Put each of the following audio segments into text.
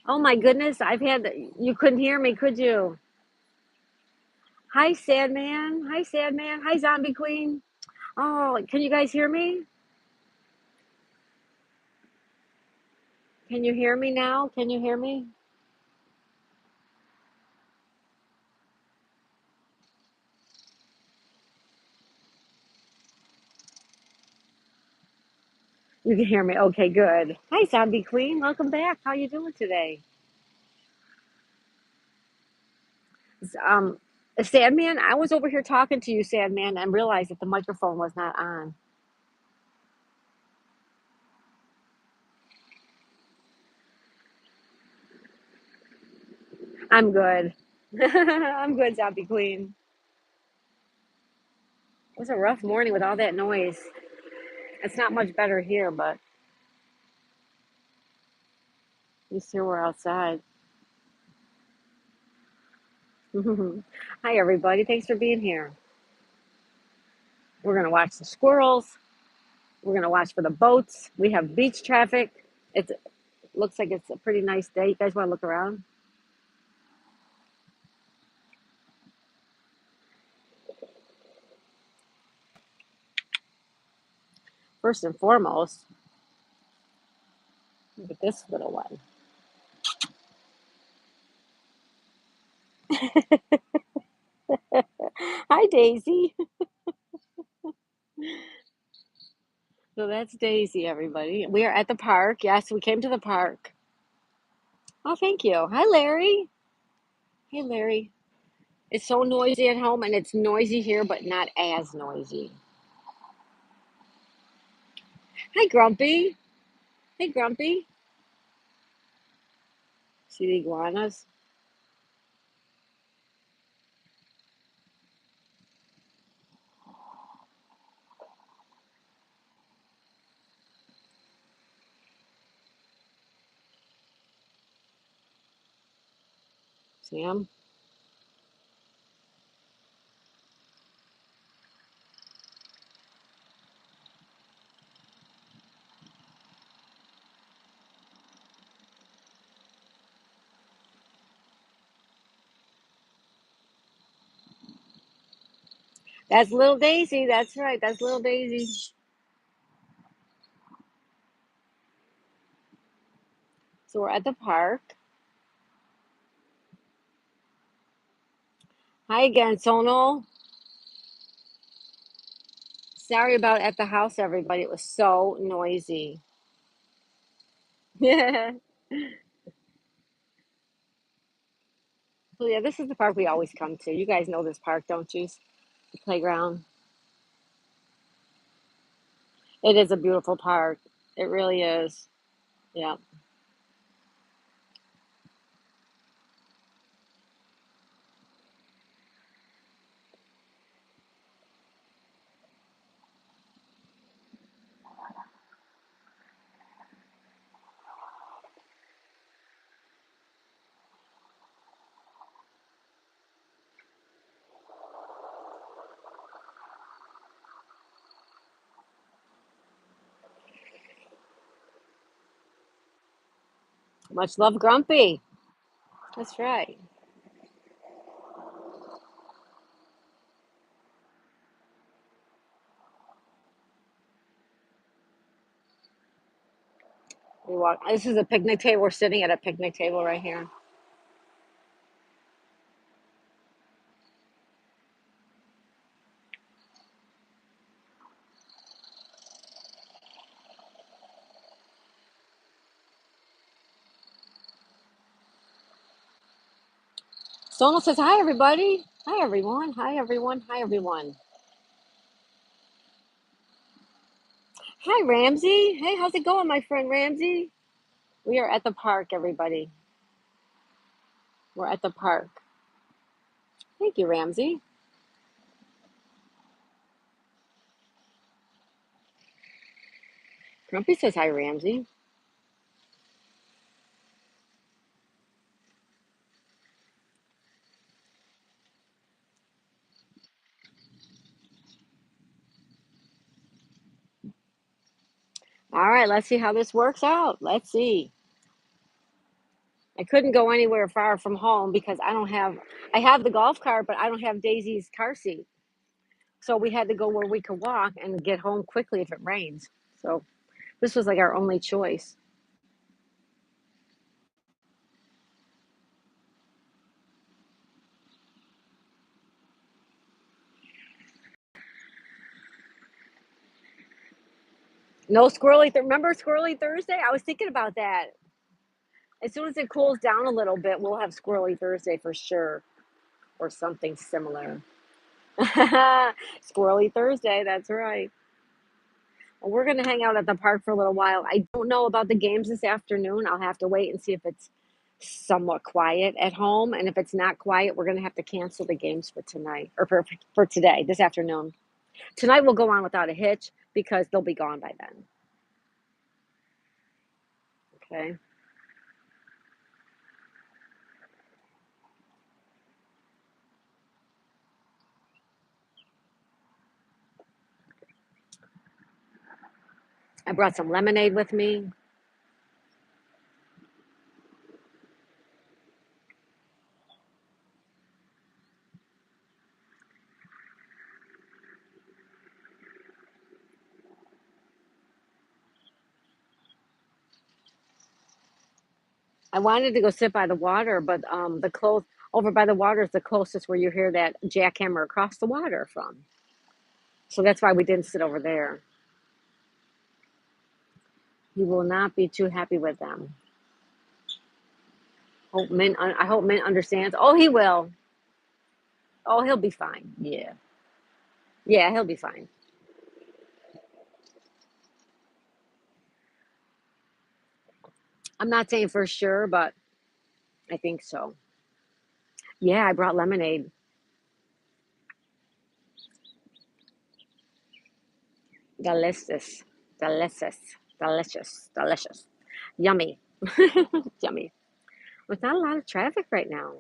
Oh my goodness, you couldn't hear me, could you? Hi, Sadman. Hi, Sadman. Hi, Zombie Queen. Oh, can you guys hear me? Can you hear me now? Can you hear me? You can hear me. Okay, good. Hi, Zombie Queen. Welcome back. How you doing today? Um, Sadman, I was over here talking to you, Sadman, and realized that the microphone was not on. I'm good. I'm good, Zombie Queen. It was a rough morning with all that noise. It's not much better here, but at least here we're outside. Hi, everybody. Thanks for being here. We're going to watch the squirrels. We're going to watch for the boats. We have beach traffic. It looks like it's a pretty nice day. You guys want to look around? First and foremost, look at this little one. Hi, Daisy. So that's Daisy, everybody. We are at the park. Yes, we came to the park. Oh, thank you. Hi, Larry. Hey, Larry. It's so noisy at home, and it's noisy here, but not as noisy. Hi, Grumpy. Hey, Grumpy. See the iguanas? See them? That's little Daisy. That's right. That's little Daisy. So we're at the park. Hi again, Sonal. Sorry about at the house, everybody. It was so noisy. So yeah, this is the park we always come to. You guys know this park, don't you? The playground. It is a beautiful park. It really is. Yeah. Much love, Grumpy. That's right. We walk. This is a picnic table. We're sitting at a picnic table right here. Sonal says, "Hi, everybody. Hi, everyone. Hi, everyone. Hi, everyone. Hi, Ramsey. Hey, how's it going, my friend Ramsey? We are at the park, everybody. We're at the park. Thank you, Ramsey. Grumpy says hi, Ramsey. All right, let's see how this works out. Let's see. I couldn't go anywhere far from home because I have the golf cart, but I don't have Daisy's car seat. So we had to go where we could walk and get home quickly if it rains. So this was like our only choice. No squirrely. Remember Squirrely Thursday? I was thinking about that. As soon as it cools down a little bit, we'll have Squirrely Thursday for sure, or something similar. Squirrely Thursday. That's right. Well, we're going to hang out at the park for a little while. I don't know about the games this afternoon. I'll have to wait and see if it's somewhat quiet at home. And if it's not quiet, we're going to have to cancel the games for tonight or for today, this afternoon. Tonight we'll go on without a hitch because they'll be gone by then. Okay. I brought some lemonade with me. I wanted to go sit by the water, but the close over by the water is the closest where you hear that jackhammer across the water from. So that's why we didn't sit over there. You will not be too happy with them. I hope Mint understands. Oh, he will. Oh, he'll be fine. Yeah, yeah, he'll be fine. I'm not saying for sure, but I think so. Yeah, I brought lemonade. Delicious, delicious, delicious, delicious. Yummy, yummy. There's not a lot of traffic right now.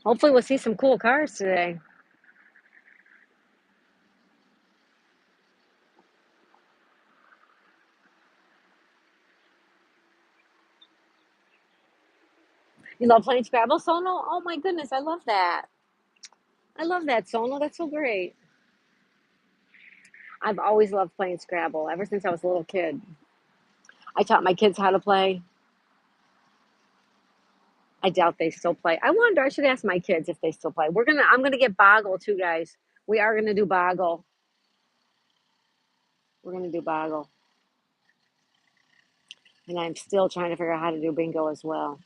Hopefully, we'll see some cool cars today. You love playing Scrabble, Sono? Oh my goodness, I love that. I love that, Sono. That's so great. I've always loved playing Scrabble ever since I was a little kid. I taught my kids how to play. I doubt they still play. I wonder, I should ask my kids if they still play. I'm gonna get Boggle too, guys. We are gonna do Boggle. We're gonna do Boggle. And I'm still trying to figure out how to do bingo as well.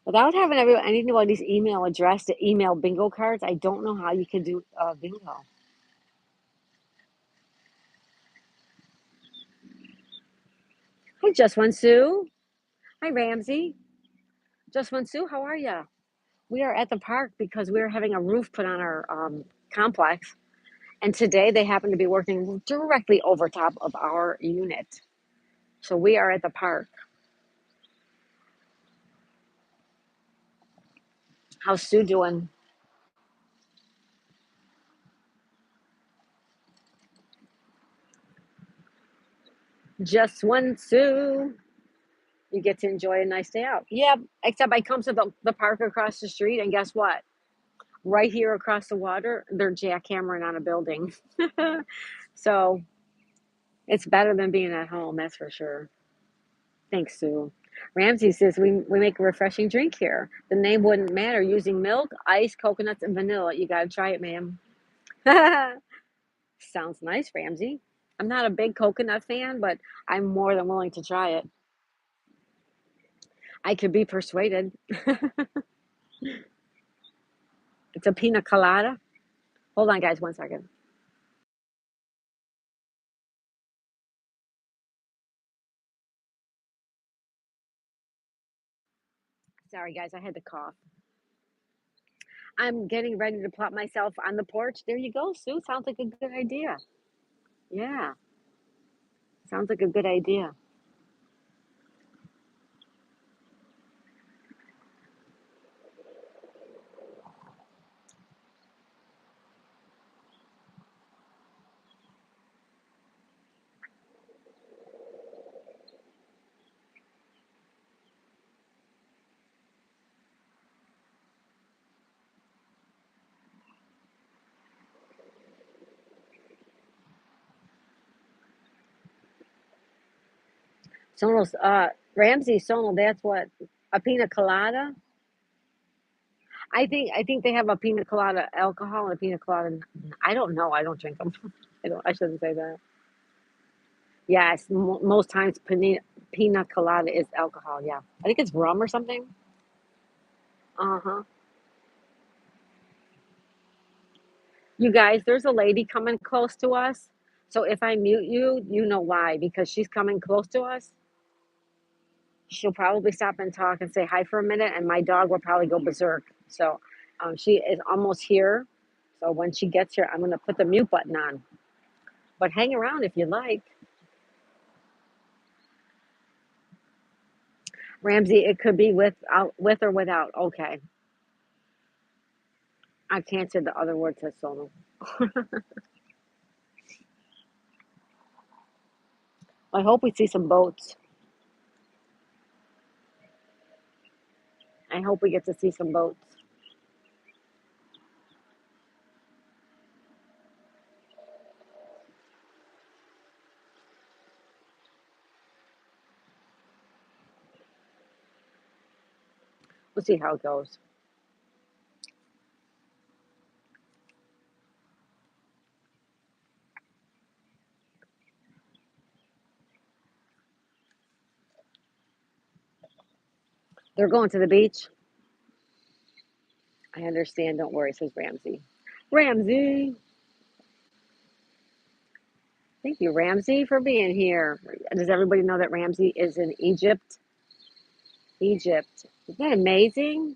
Without having anybody's email address to email bingo cards, I don't know how you can do bingo. Hey, Just One Sue. Hi, Ramsey. Just One Sue, how are you? We are at the park because we're having a roof put on our complex. And today they happen to be working directly over top of our unit. So we are at the park. How's Sue doing? Just One Sue. You get to enjoy a nice day out. Yep, except I come to the park across the street, and guess what? Right here across the water, they're jackhammering on a building. So it's better than being at home, that's for sure. Thanks, Sue. Ramsey says we make a refreshing drink here. The name wouldn't matter using milk, ice, coconuts, and vanilla. You got to try it, ma'am. Sounds nice, Ramsey. I'm not a big coconut fan, but I'm more than willing to try it. I could be persuaded. It's a pina colada. Hold on, guys, one second. Sorry, guys, I had to cough. I'm getting ready to plop myself on the porch. There you go, Sue. Sounds like a good idea. Yeah, sounds like a good idea. Sonos, Ramsey Sonal, that's what, a pina colada? I think they have a pina colada alcohol and a pina colada. I don't know. I don't drink them. I don't. I shouldn't say that. Yes, most times pina colada is alcohol. Yeah, I think it's rum or something. Uh huh. You guys, there's a lady coming close to us. So if I mute you, you know why? Because she's coming close to us. She'll probably stop and talk and say hi for a minute, and my dog will probably go berserk. So she is almost here. So when she gets here, I'm going to put the mute button on. But hang around if you like. Ramsey, it could be with or without. Okay. I can't say the other word to Sono. I hope we see some boats. I hope we get to see some boats. We'll see how it goes. They're going to the beach. I understand. Don't worry, says Ramsey. Ramsey. Thank you, Ramsey, for being here. Does everybody know that Ramsey is in Egypt? Egypt. Isn't that amazing?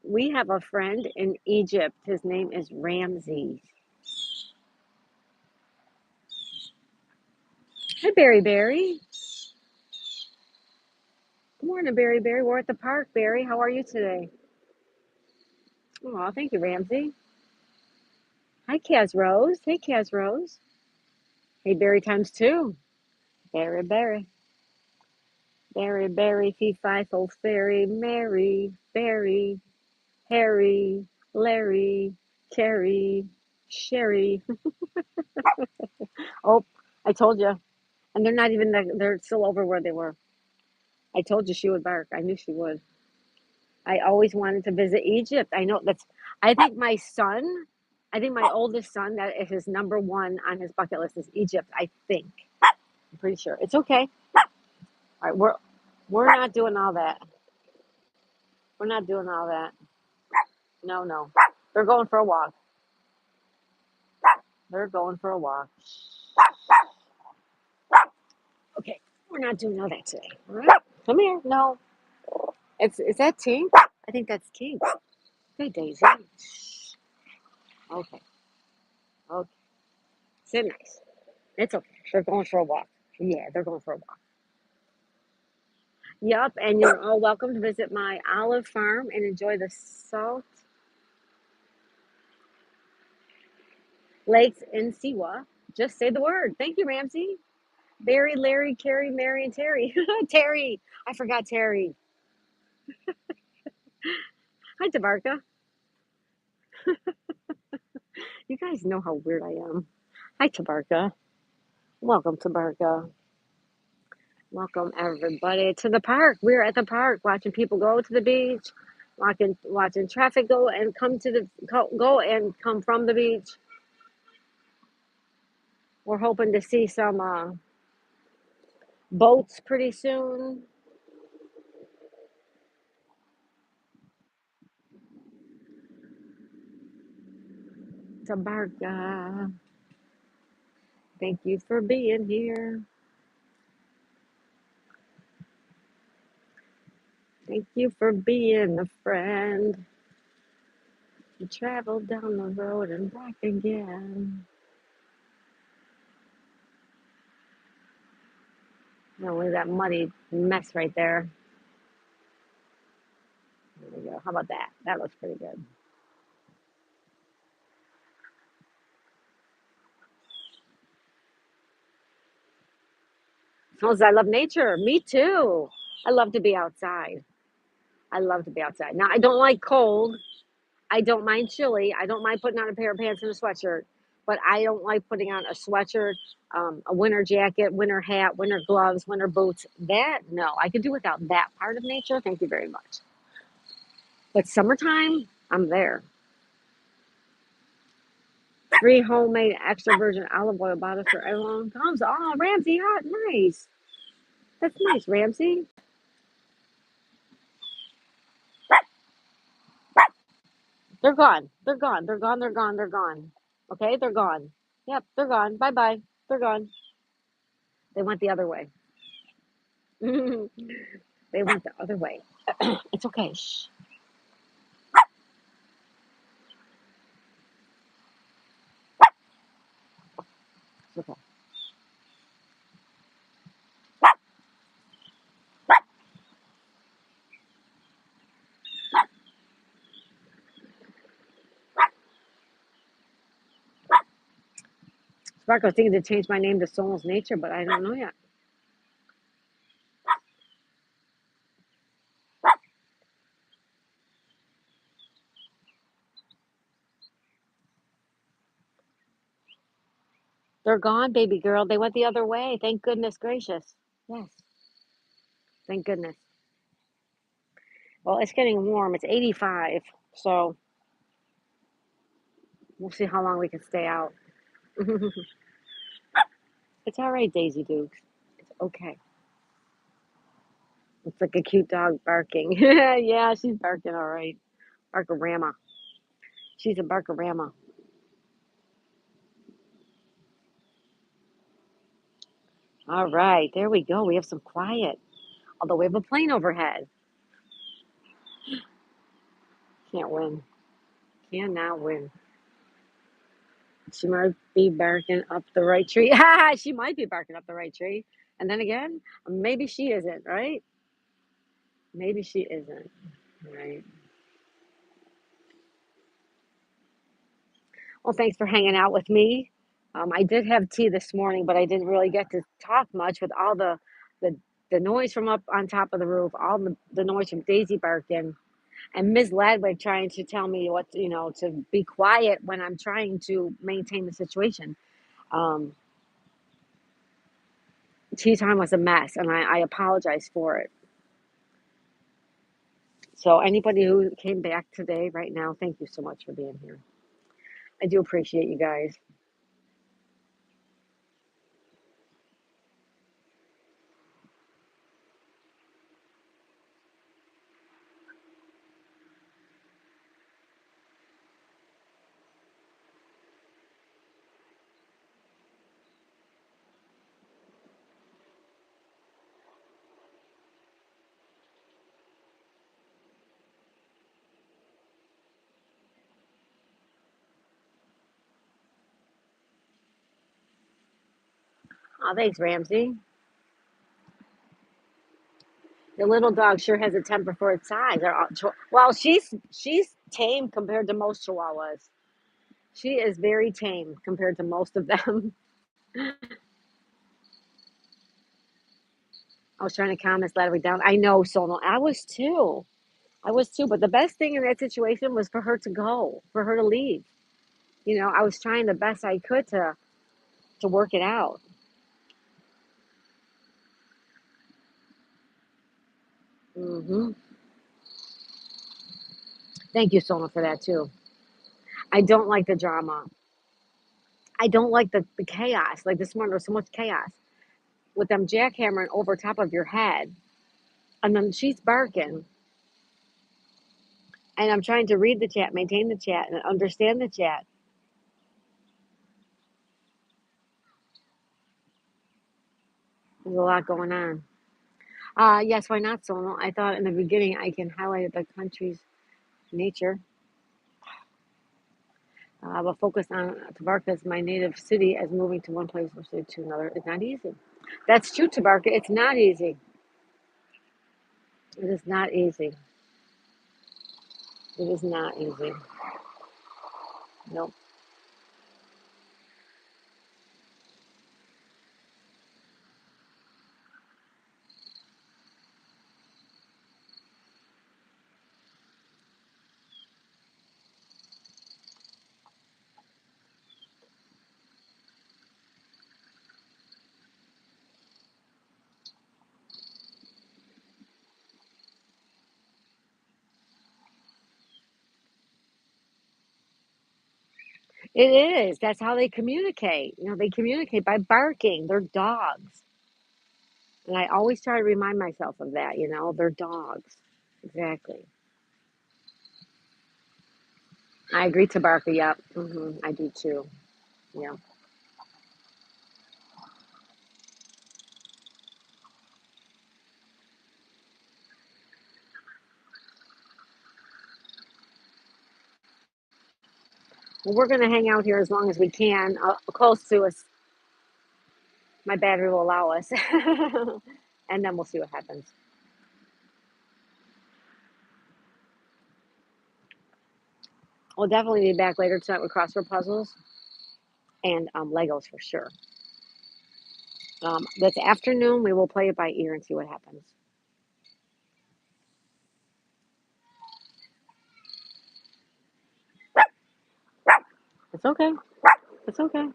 We have a friend in Egypt. His name is Ramsey. Hi, Berry Berry. Good morning, Berry Berry. We're at the park, Berry. How are you today? Oh, thank you, Ramsey. Hi, Kaz Rose. Hey, Kaz Rose. Hey, Berry times two. Berry Berry. Berry Berry, fee fi fo fairy, Mary, Berry, Harry, Larry, Carrie, Sherry. Oh, I told you. And they're not even, they're still over where they were. I told you she would bark. I knew she would. I always wanted to visit Egypt. I know I think I think my oldest son, that is his number one on his bucket list is Egypt. I think. I'm pretty sure. It's okay. All right, we're not doing all that. We're not doing all that. No, no. They're going for a walk. They're going for a walk. Okay, we're not doing all that today. All right, come here. No, is that Tink? I think that's Tink. Hey, Daisy. Okay, okay. Sit nice. It's okay. They're going for a walk. Yeah, they're going for a walk. Yup, and you're all welcome to visit my olive farm and enjoy the salt lakes in Siwa. Just say the word. Thank you, Ramsey. Barry, Larry, Carrie, Mary, and Terry. Terry. I forgot Terry. Hi, Tabarka. You guys know how weird I am. Hi, Tabarka. Welcome, Tabarka. Welcome, everybody, to the park. We're at the park watching people go to the beach, watching traffic go and come to go and come from the beach. We're hoping to see some boats pretty soon. Tabarka, thank you for being here. Thank you for being a friend. You travel down the road and back again. Oh, look at that muddy mess right there. There we go. How about that? That looks pretty good. Because I love nature. Me too. I love to be outside. I love to be outside. Now, I don't like cold. I don't mind chilly. I don't mind putting on a pair of pants and a sweatshirt. but I don't like putting on a sweatshirt, a winter jacket, winter hat, winter gloves, winter boots. That, no, I could do without that part of nature. Thank you very much. But summertime, I'm there. Free homemade extra virgin olive oil bottle for everyone comes. Oh, Ramsey, hot, nice. That's nice, Ramsey. They're gone. They're gone. They're gone. They're gone. They're gone. Okay, they're gone. Yep, they're gone. Bye bye. They're gone. They went the other way. They went the other way. It's okay. Shh. It's okay. Spark, I was thinking to change my name to Soul's Nature, but I don't know yet. They're gone, baby girl. They went the other way. Thank goodness gracious. Yes, thank goodness. Well, it's getting warm. It's 85, so we'll see how long we can stay out. It's all right, Daisy Dukes. It's okay. It's like a cute dog barking. Yeah, she's barking all right. Barkarama. She's a Barkarama. All right, there we go. We have some quiet. Although we have a plane overhead. Can't win. Cannot win. She might be barking up the right tree. She might be barking up the right tree. And then again, maybe she isn't, right? Maybe she isn't, right? Well, thanks for hanging out with me. I did have tea this morning, but I didn't really get to talk much with all the, the noise from up on top of the roof, all the noise from Daisy barking, and Ms. Ladwig trying to tell me what, to be quiet when I'm trying to maintain the situation. Um, Tea time was a mess, and I apologize for it. So anybody who came back today, right now, thank you so much for being here. I do appreciate you guys. Oh, thanks, Ramsey. The little dog sure has a temper for its size. Well, she's tame compared to most Chihuahuas. She is very tame compared to most of them. I was trying to calm this Ladwig down. I know, Sonal. I was too. I was too. But the best thing in that situation was for her to go, for her to leave. I was trying the best I could to work it out. Hmm. Thank you, Sona, for that too. I don't like the drama. I don't like the chaos. Like this morning, there was so much chaos with them jackhammering over top of your head, and then she's barking, and I'm trying to read the chat, maintain the chat, and understand the chat. There's a lot going on. Yes, why not, Sona? I thought in the beginning I can highlight the country's nature, but focus on Tabarka as my native city as moving to one place versus to another is not easy. That's true, Tabarka. It's not easy. It is not easy. It is not easy. Nope. It is. That's how they communicate. They communicate by barking. They're dogs. And I always try to remind myself of that. They're dogs. Exactly. I agree, Tabarka. Yep. I do too. Yeah. Well, we're going to hang out here as long as we can, close to us. My battery will allow us. And then we'll see what happens. We'll definitely be back later tonight with crossword puzzles and Legos for sure. This afternoon, we will play it by ear and see what happens. It's okay. It's okay.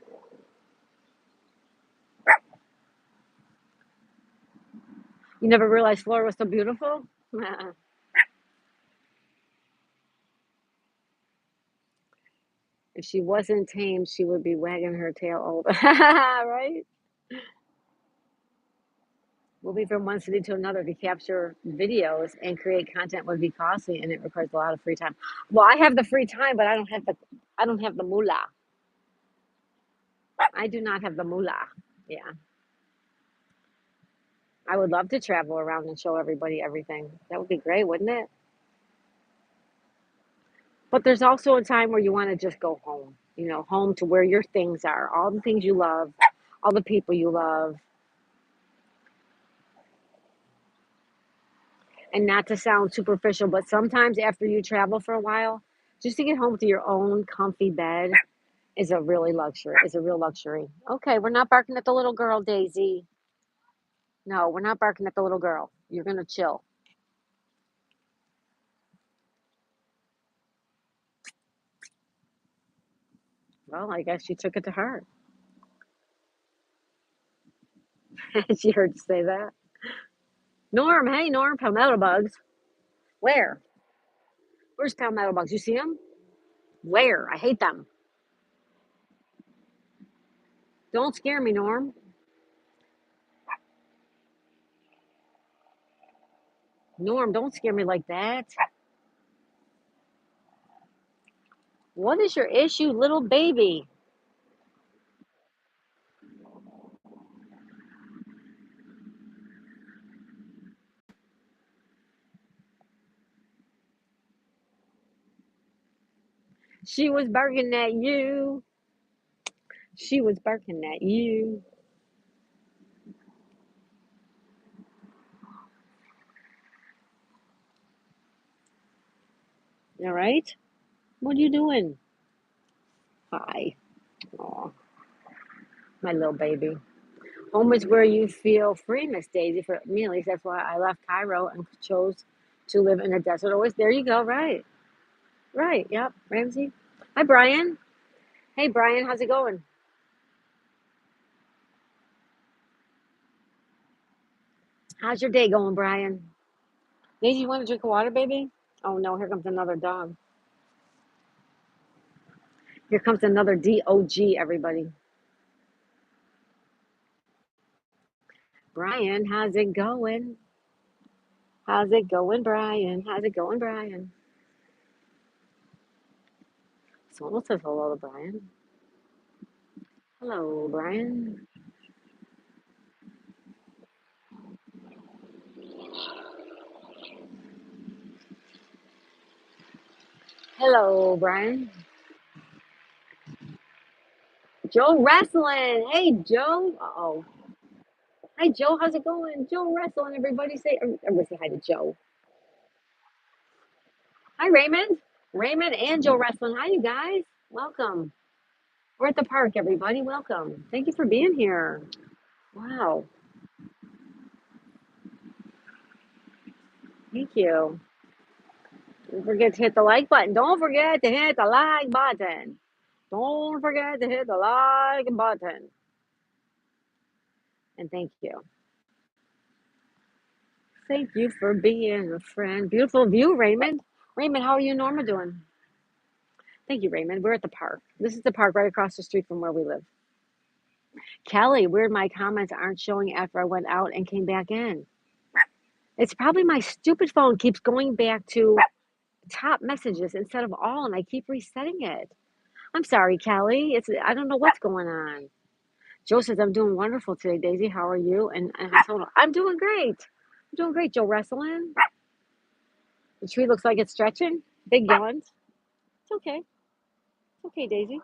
You never realized Flora was so beautiful? If she wasn't tamed, she would be wagging her tail all right? Moving from one city to another to capture videos and create content would be costly and it requires a lot of free time. Well, I have the free time, but I don't have the moolah. I do not have the moolah. Yeah. I would love to travel around and show everybody everything. That would be great, wouldn't it? But there's also a time where you want to just go home, home to where your things are, all the things you love, all the people you love. And not to sound superficial, but sometimes after you travel for a while, just to get home to your own comfy bed is a real luxury. Okay, we're not barking at the little girl, Daisy. No, we're not barking at the little girl. You're gonna chill. Well, I guess she took it to heart. She heard you say that. Norm, hey Norm, palmetto bugs. Where? Where's palmetto bugs? You see them? Where? I hate them. Don't scare me, Norm. Norm, don't scare me like that. What is your issue, little baby? She was barking at you. She was barking at you. All right? What are you doing? Hi. Aw, my little baby. Home is where you feel free, Miss Daisy. For me, at least, that's why I left Cairo and chose to live in a desert. Always, there you go. Right. Right. Yep. Ramsey. Hi, Brian. Hey, Brian. How's it going? How's your day going, Brian? Daisy, you want to drink water, baby? Oh, no. Here comes another dog. Here comes another dog, everybody. Brian, how's it going? How's it going, Brian? How's it going, Brian? Someone says hello to Brian. Hello, Brian. Hello, Brian. Joe Wrestling. Hey, Joe. Uh-oh. Hi, Joe. How's it going? Joe Wrestling. Everybody say hi to Joe. Hi, Raymond. Raymond and Joe Wrestling. Hi, you guys. Welcome. We're at the park, everybody. Welcome. Thank you for being here. Wow. Thank you. Don't forget to hit the like button. Don't forget to hit the like button. Don't forget to hit the like button. And thank you. Thank you for being a friend. Beautiful view, Raymond. Raymond, how are you and Norma doing? Thank you, Raymond. We're at the park. This is the park right across the street from where we live. Kelly, weird my comments aren't showing after I went out and came back in. It's probably my stupid phone keeps going back to top messages instead of all, and I keep resetting it. I'm sorry, Kelly. I don't know what's going on. Joe says I'm doing wonderful today, Daisy. How are you? And I told him I'm doing great. I'm doing great, Joe wrestling. The tree looks like it's stretching. Big yawns. It's okay. It's okay, Daisy.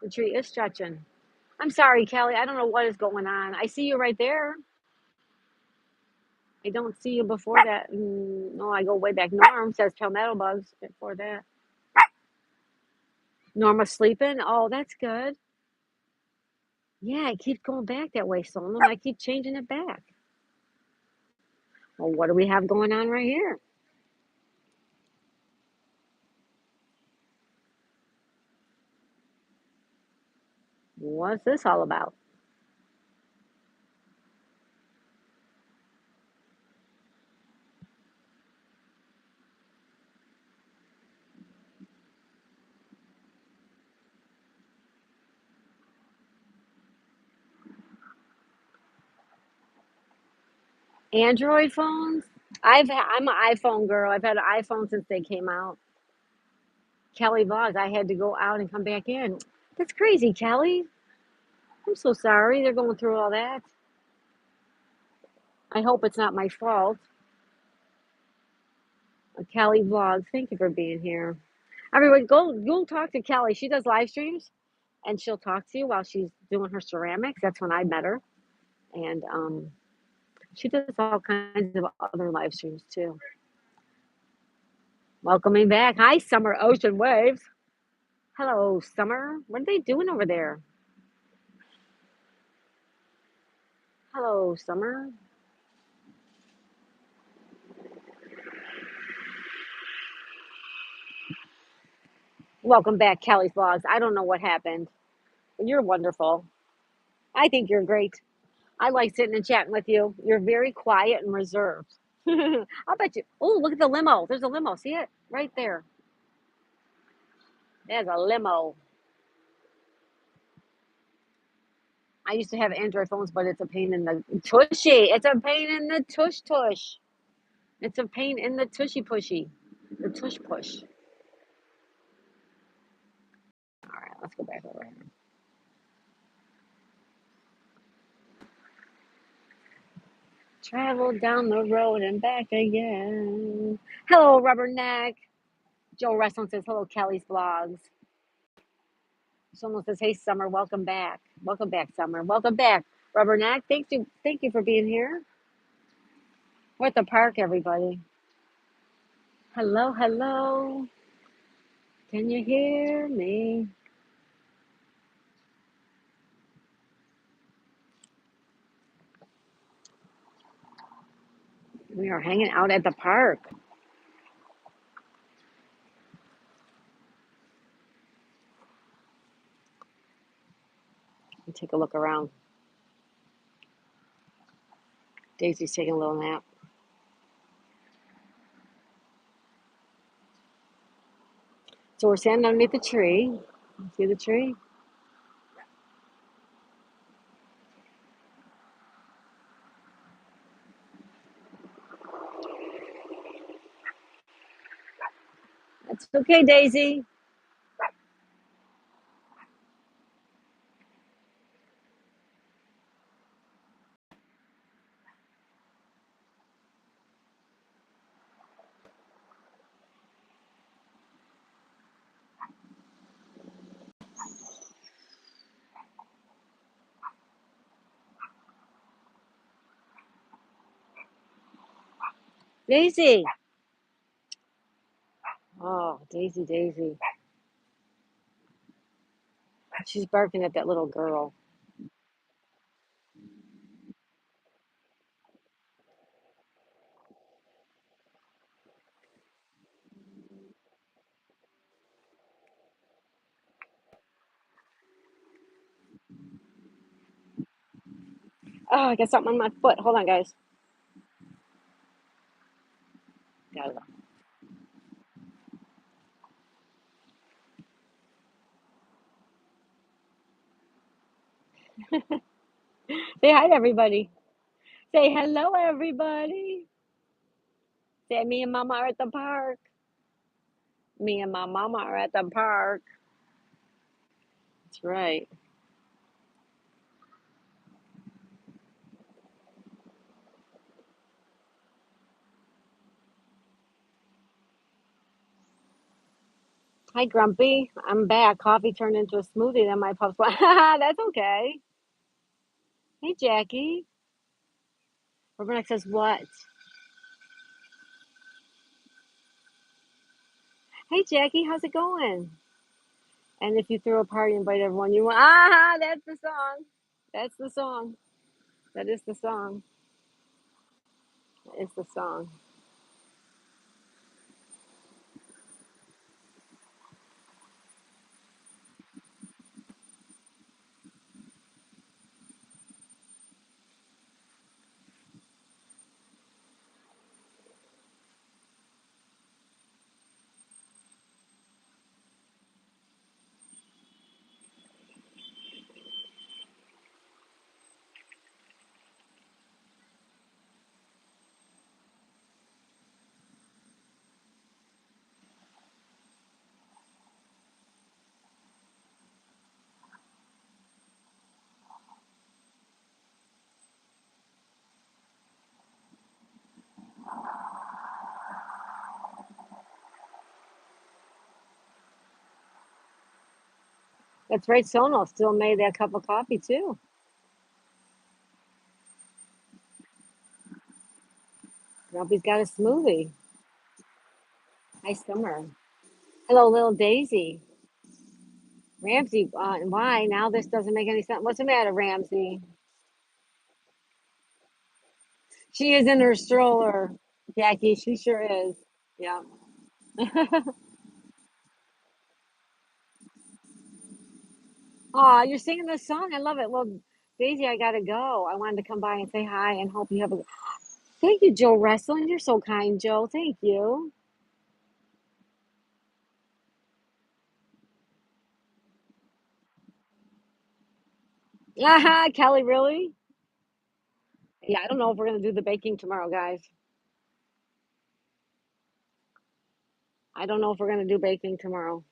The tree is stretching. I'm sorry, Kelly. I don't know what is going on. I see you right there. I don't see you before that. No, I go way back. Norm says palmetto bugs before that. Norma's sleeping. Oh, that's good. Yeah, it keeps going back that way, Solon. I keep changing it back. Well, what do we have going on right here? What's this all about? Android phones? I'm an iPhone girl. I've had an iPhone since they came out. Kelly vlogs. I had to go out and come back in. That's crazy, Kelly. I'm so sorry. They're going through all that. I hope it's not my fault. Kelly vlogs. Thank you for being here. Everyone, go talk to Kelly. She does live streams, and she'll talk to you while she's doing her ceramics. That's when I met her, and she does all kinds of other live streams too. Welcoming back. Hi, Summer Ocean Waves. Hello, Summer. What are they doing over there? Hello, Summer. Welcome back, Kelly's Vlogs. I don't know what happened. You're wonderful. I think you're great. I like sitting and chatting with you. You're very quiet and reserved. I'll bet you. Oh, look at the limo. There's a limo. See it? Right there. There's a limo. I used to have Android phones, but it's a pain in the tushy. It's a pain in the tush tush. It's a pain in the tushy pushy. The tush push. All right, let's go back over here. Travel down the road and back again. Hello, Rubberneck. Joe Wrestling says, hello, Kelly's Vlogs. Someone says, hey, Summer, welcome back. Welcome back, Summer. Welcome back, Rubberneck. Thank you for being here. We're at the park, everybody. Hello, hello. Can you hear me? We are hanging out at the park. Take a look around. Daisy's taking a little nap. So we're standing underneath the tree. See the tree? That's okay, Daisy. Daisy. Oh, Daisy, Daisy. She's barking at that little girl. Oh, I got something on my foot. Hold on, guys. Got it. Say hi to everybody. Say hello, everybody. Say me and Mama are at the park. Me and my mama are at the park. That's right. Hi, Grumpy. I'm back. Coffee turned into a smoothie. Then my pups went, that's okay. Hey, Jackie. Robert says, what? Hey, Jackie, how's it going? And if you throw a party, invite everyone you want. Ah, that's the song. That's the song. That is the song. That is the song. That's right. Sono still made that cup of coffee, too. Grumpy's got a smoothie. Hi, Summer. Hello, little Daisy. Ramsey, why? Now this doesn't make any sense. What's the matter, Ramsey? She is in her stroller, Jackie. She sure is. Yeah. Aw, you're singing the song. I love it. Well, Daisy, I gotta go. I wanted to come by and say hi and hope you have a. Thank you, Joe Wrestling. You're so kind, Joe. Thank you. Kelly, really? Yeah, I don't know if we're gonna do the baking tomorrow, guys. I don't know if we're gonna do baking tomorrow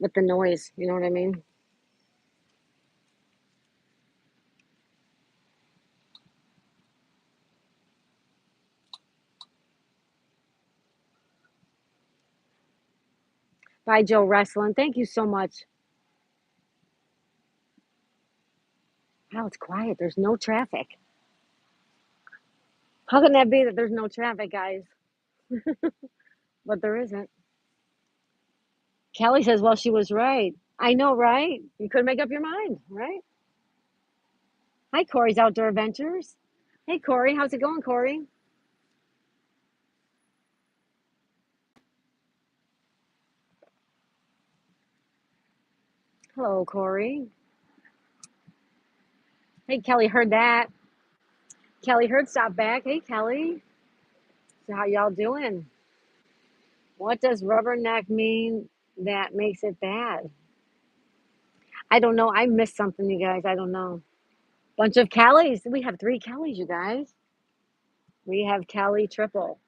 with the noise. You know what I mean? Bye, Joe Wrestling. Thank you so much. Wow, it's quiet. There's no traffic. How can that be that there's no traffic, guys? But there isn't. Kelly says, well, she was right. I know, right? You couldn't make up your mind, right? Hi, Corey's Outdoor Adventures. Hey, Corey. How's it going, Corey? Hello, Corey. Hey, Kelly heard that. Kelly heard stop back. Hey, Kelly. So how y'all doing? What does rubberneck mean that makes it bad? I don't know. I missed something, you guys. I don't know. Bunch of Kellys. We have three Kellys, you guys. We have Kelly triple.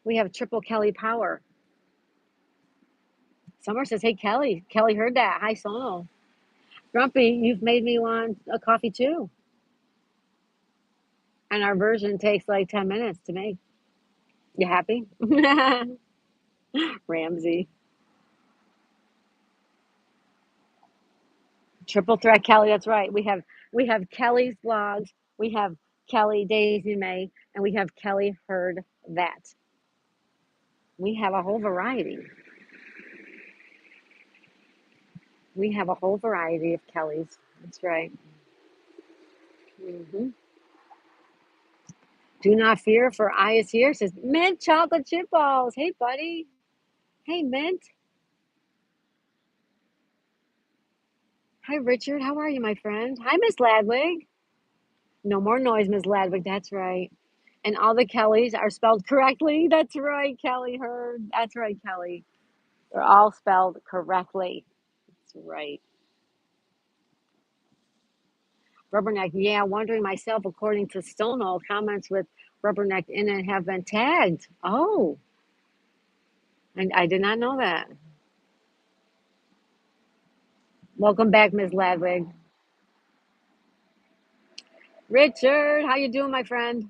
We have triple Kelly power. Summer says, hey, Kelly. Kelly heard that. Hi, Sono. Grumpy, you've made me want a coffee too. And our version takes like 10 minutes to make. You happy? Ramsey. Triple threat Kelly, that's right. We have Kelly's vlogs, we have Kelly Daisy May, and we have Kelly heard that. We have a whole variety. We have a whole variety of Kellys. That's right. hmm Do not fear, for I is here, says Mint Chocolate Chip Balls. Hey, buddy. Hey, Mint. Hi, Richard. How are you, my friend? Hi, Miss Ladwig. No more noise, Miss Ladwig. That's right. And all the Kellys are spelled correctly. That's right, Kelly Heard. That's right, Kelly. They're all spelled correctly. That's right. Rubberneck, yeah, wondering myself, according to Stono, comments with Rubberneck in it have been tagged. Oh, and I did not know that. Welcome back, Ms. Ladwig. Richard, how you doing, my friend?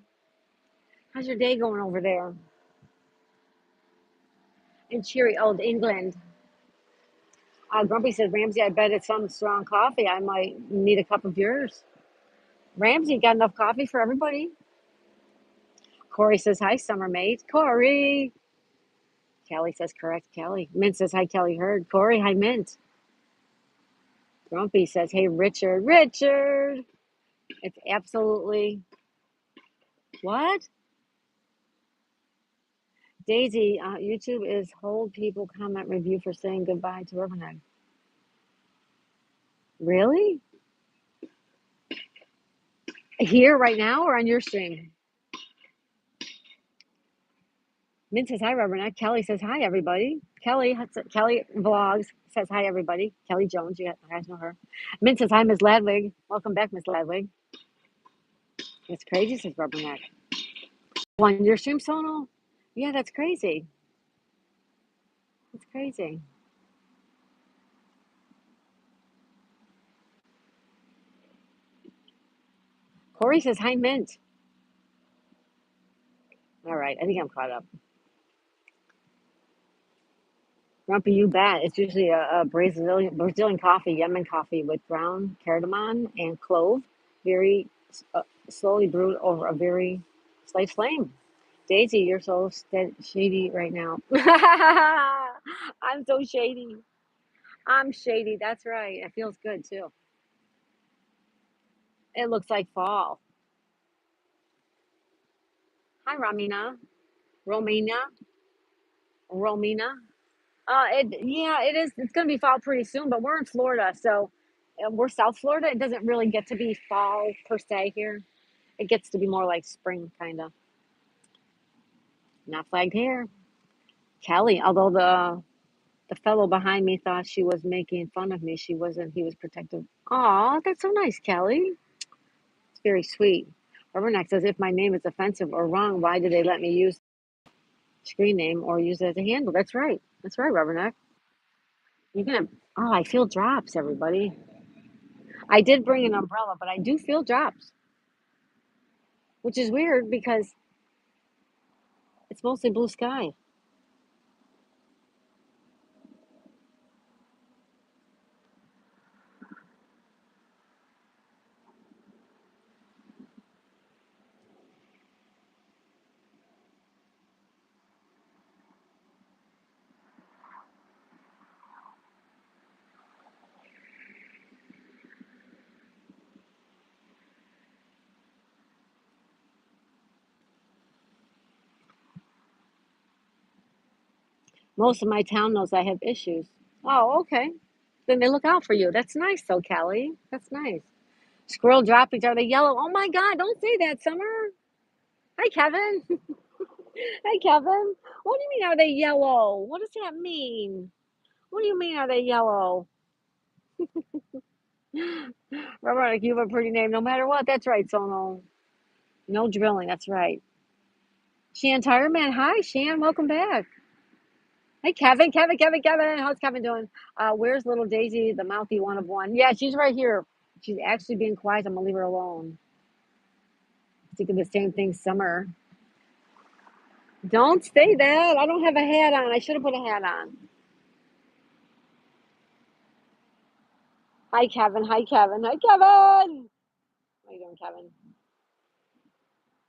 How's your day going over there in cheery old England? Grumpy says, Ramsey, I bet it's some strong coffee. I might need a cup of yours. Ramsey, got enough coffee for everybody? Corey says, hi, summer mate. Corey. Kelly says, correct, Kelly. Mint says, hi, Kelly Heard. Corey, hi, Mint. Grumpy says, hey, Richard. Richard. It's absolutely what? Daisy, YouTube is hold people comment review for saying goodbye to Rubberneck. Really? Here right now or on your stream? Mint says hi, Rubberneck. Kelly says hi, everybody. Kelly Vlogs says hi, everybody. Kelly Jones, you guys know her. Mint says hi, Ms. Ladwig. Welcome back, Ms. Ladwig. It's crazy, says Rubberneck. On your stream, Sonal? Yeah, that's crazy. That's crazy. Corey says hi, Mint. All right, I think I'm caught up. Grumpy, you bet. It's usually a Brazilian coffee, Yemen coffee with ground cardamom and clove, very slowly brewed over a very slight flame. Daisy, you're so shady right now. I'm so shady. I'm shady. That's right. It feels good too. It looks like fall. Hi, Ramina. Romina. Romina. Yeah, it is. It's going to be fall pretty soon, but we're in Florida, so we're South Florida. It doesn't really get to be fall per se here. It gets to be more like spring, kind of. Not flagged here. Kelly, although the fellow behind me thought she was making fun of me, she wasn't. He was protective. Aw, that's so nice, Kelly. It's very sweet. Rubberneck says, if my name is offensive or wrong, why did they let me use screen name or use it as a handle? That's right. That's right, Rubberneck. You're gonna. Oh, I feel drops, everybody. I did bring an umbrella, but I do feel drops, which is weird because it's mostly blue sky. Most of my town knows I have issues. Oh, okay. Then they look out for you. That's nice, though, Kelly. That's nice. Squirrel droppings, are they yellow? Oh my God, don't say that, Summer. Hi, Kevin. Hi, Kevin. What do you mean, are they yellow? What does that mean? What do you mean, are they yellow? Remember, like, you have a pretty name no matter what. That's right, Sono. No drilling. That's right. Shan Tireman. Hi, Shan. Welcome back. Hey, Kevin. How's Kevin doing? Where's little Daisy, the mouthy one of one? Yeah, she's right here. She's actually being quiet. I'm gonna leave her alone. Thinking the same thing, Summer. Don't say that. I don't have a hat on. I should have put a hat on. Hi, Kevin. Hi, Kevin. Hi, Kevin. How you doing, Kevin?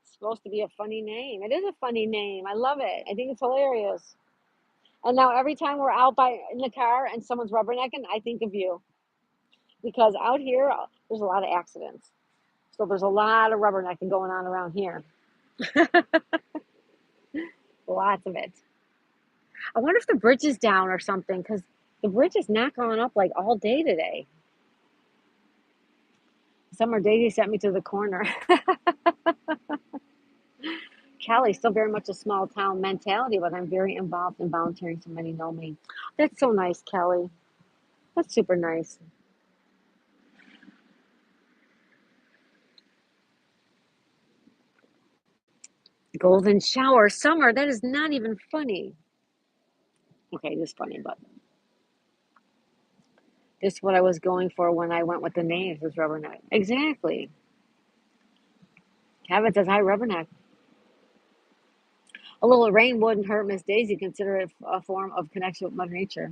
It's supposed to be a funny name. It is a funny name. I love it. I think it's hilarious. And now every time we're out in the car and someone's rubbernecking, I think of you because out here there's a lot of accidents. So there's a lot of rubbernecking going on around here. Lots of it. I wonder if the bridge is down or something because the bridge is not going up like all day today. Summer Daisy sent me to the corner. Cali, still very much a small town mentality, but I'm very involved in volunteering, so many know me. That's so nice, Kelly. That's super nice. Golden shower, summer. That is not even funny. Okay, this is funny, but this is what I was going for when I went with the names was rubberneck. Exactly. Kevin says, hi, rubberneck. A little rain wouldn't hurt Miss Daisy. Consider it a form of connection with Mother Nature.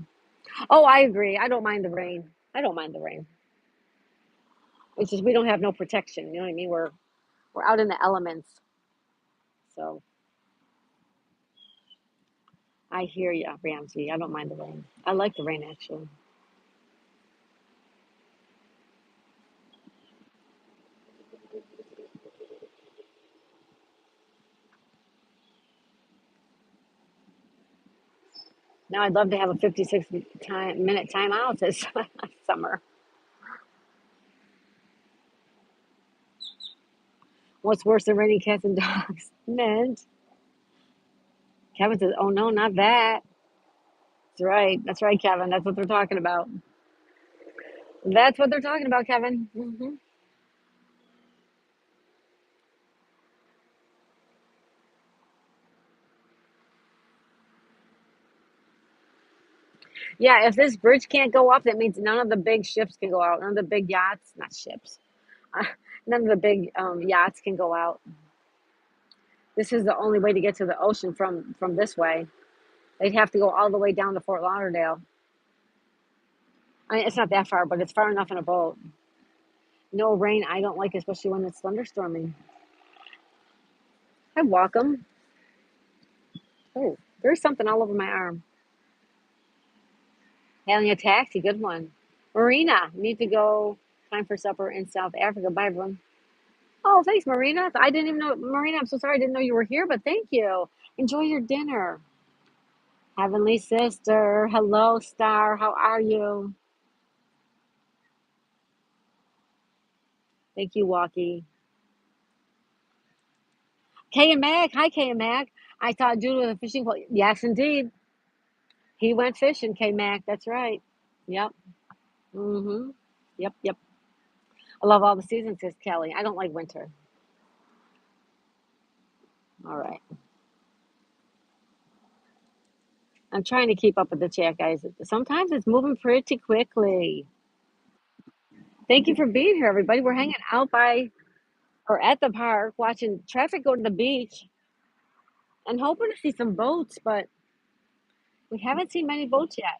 Oh, I agree. I don't mind the rain. I don't mind the rain. It's just we don't have no protection. You know what I mean? We're out in the elements. So I hear you, Ramsey. I don't mind the rain. I like the rain actually. Now I'd love to have a 56-minute timeout this summer. What's worse than raining cats and dogs? Mint. Kevin says, "Oh no, not that." That's right. That's right, Kevin. That's what they're talking about. That's what they're talking about, Kevin. Yeah, if this bridge can't go up, that means none of the big ships can go out. None of the big yachts, not ships. Uh, None of the big yachts can go out. This is the only way to get to the ocean from this way. They'd have to go all the way down to Fort Lauderdale. I mean, it's not that far, but it's far enough in a boat. No rain, I don't like, especially when it's thunderstorming. I walk them. Oh, there's something all over my arm. Hailing a taxi, good one. Marina, need to go. Time for supper in South Africa. Bye, everyone. Oh, thanks, Marina. I didn't even know, Marina, I'm so sorry. I didn't know you were here, but thank you. Enjoy your dinner. Heavenly sister. Hello, Star. How are you? Thank you, Walkie. Kay and Mac. Hi, Kay and Mac. I saw a dude with a fishing pole. Yes, indeed. He went fishing, K Mac. That's right. Yep. Mm-hmm. Yep, yep. I love all the seasons, says Kelly. I don't like winter. All right. I'm trying to keep up with the chat, guys. Sometimes it's moving pretty quickly. Thank you for being here, everybody. We're hanging out by or at the park watching traffic go to the beach and hoping to see some boats, but we haven't seen many boats yet.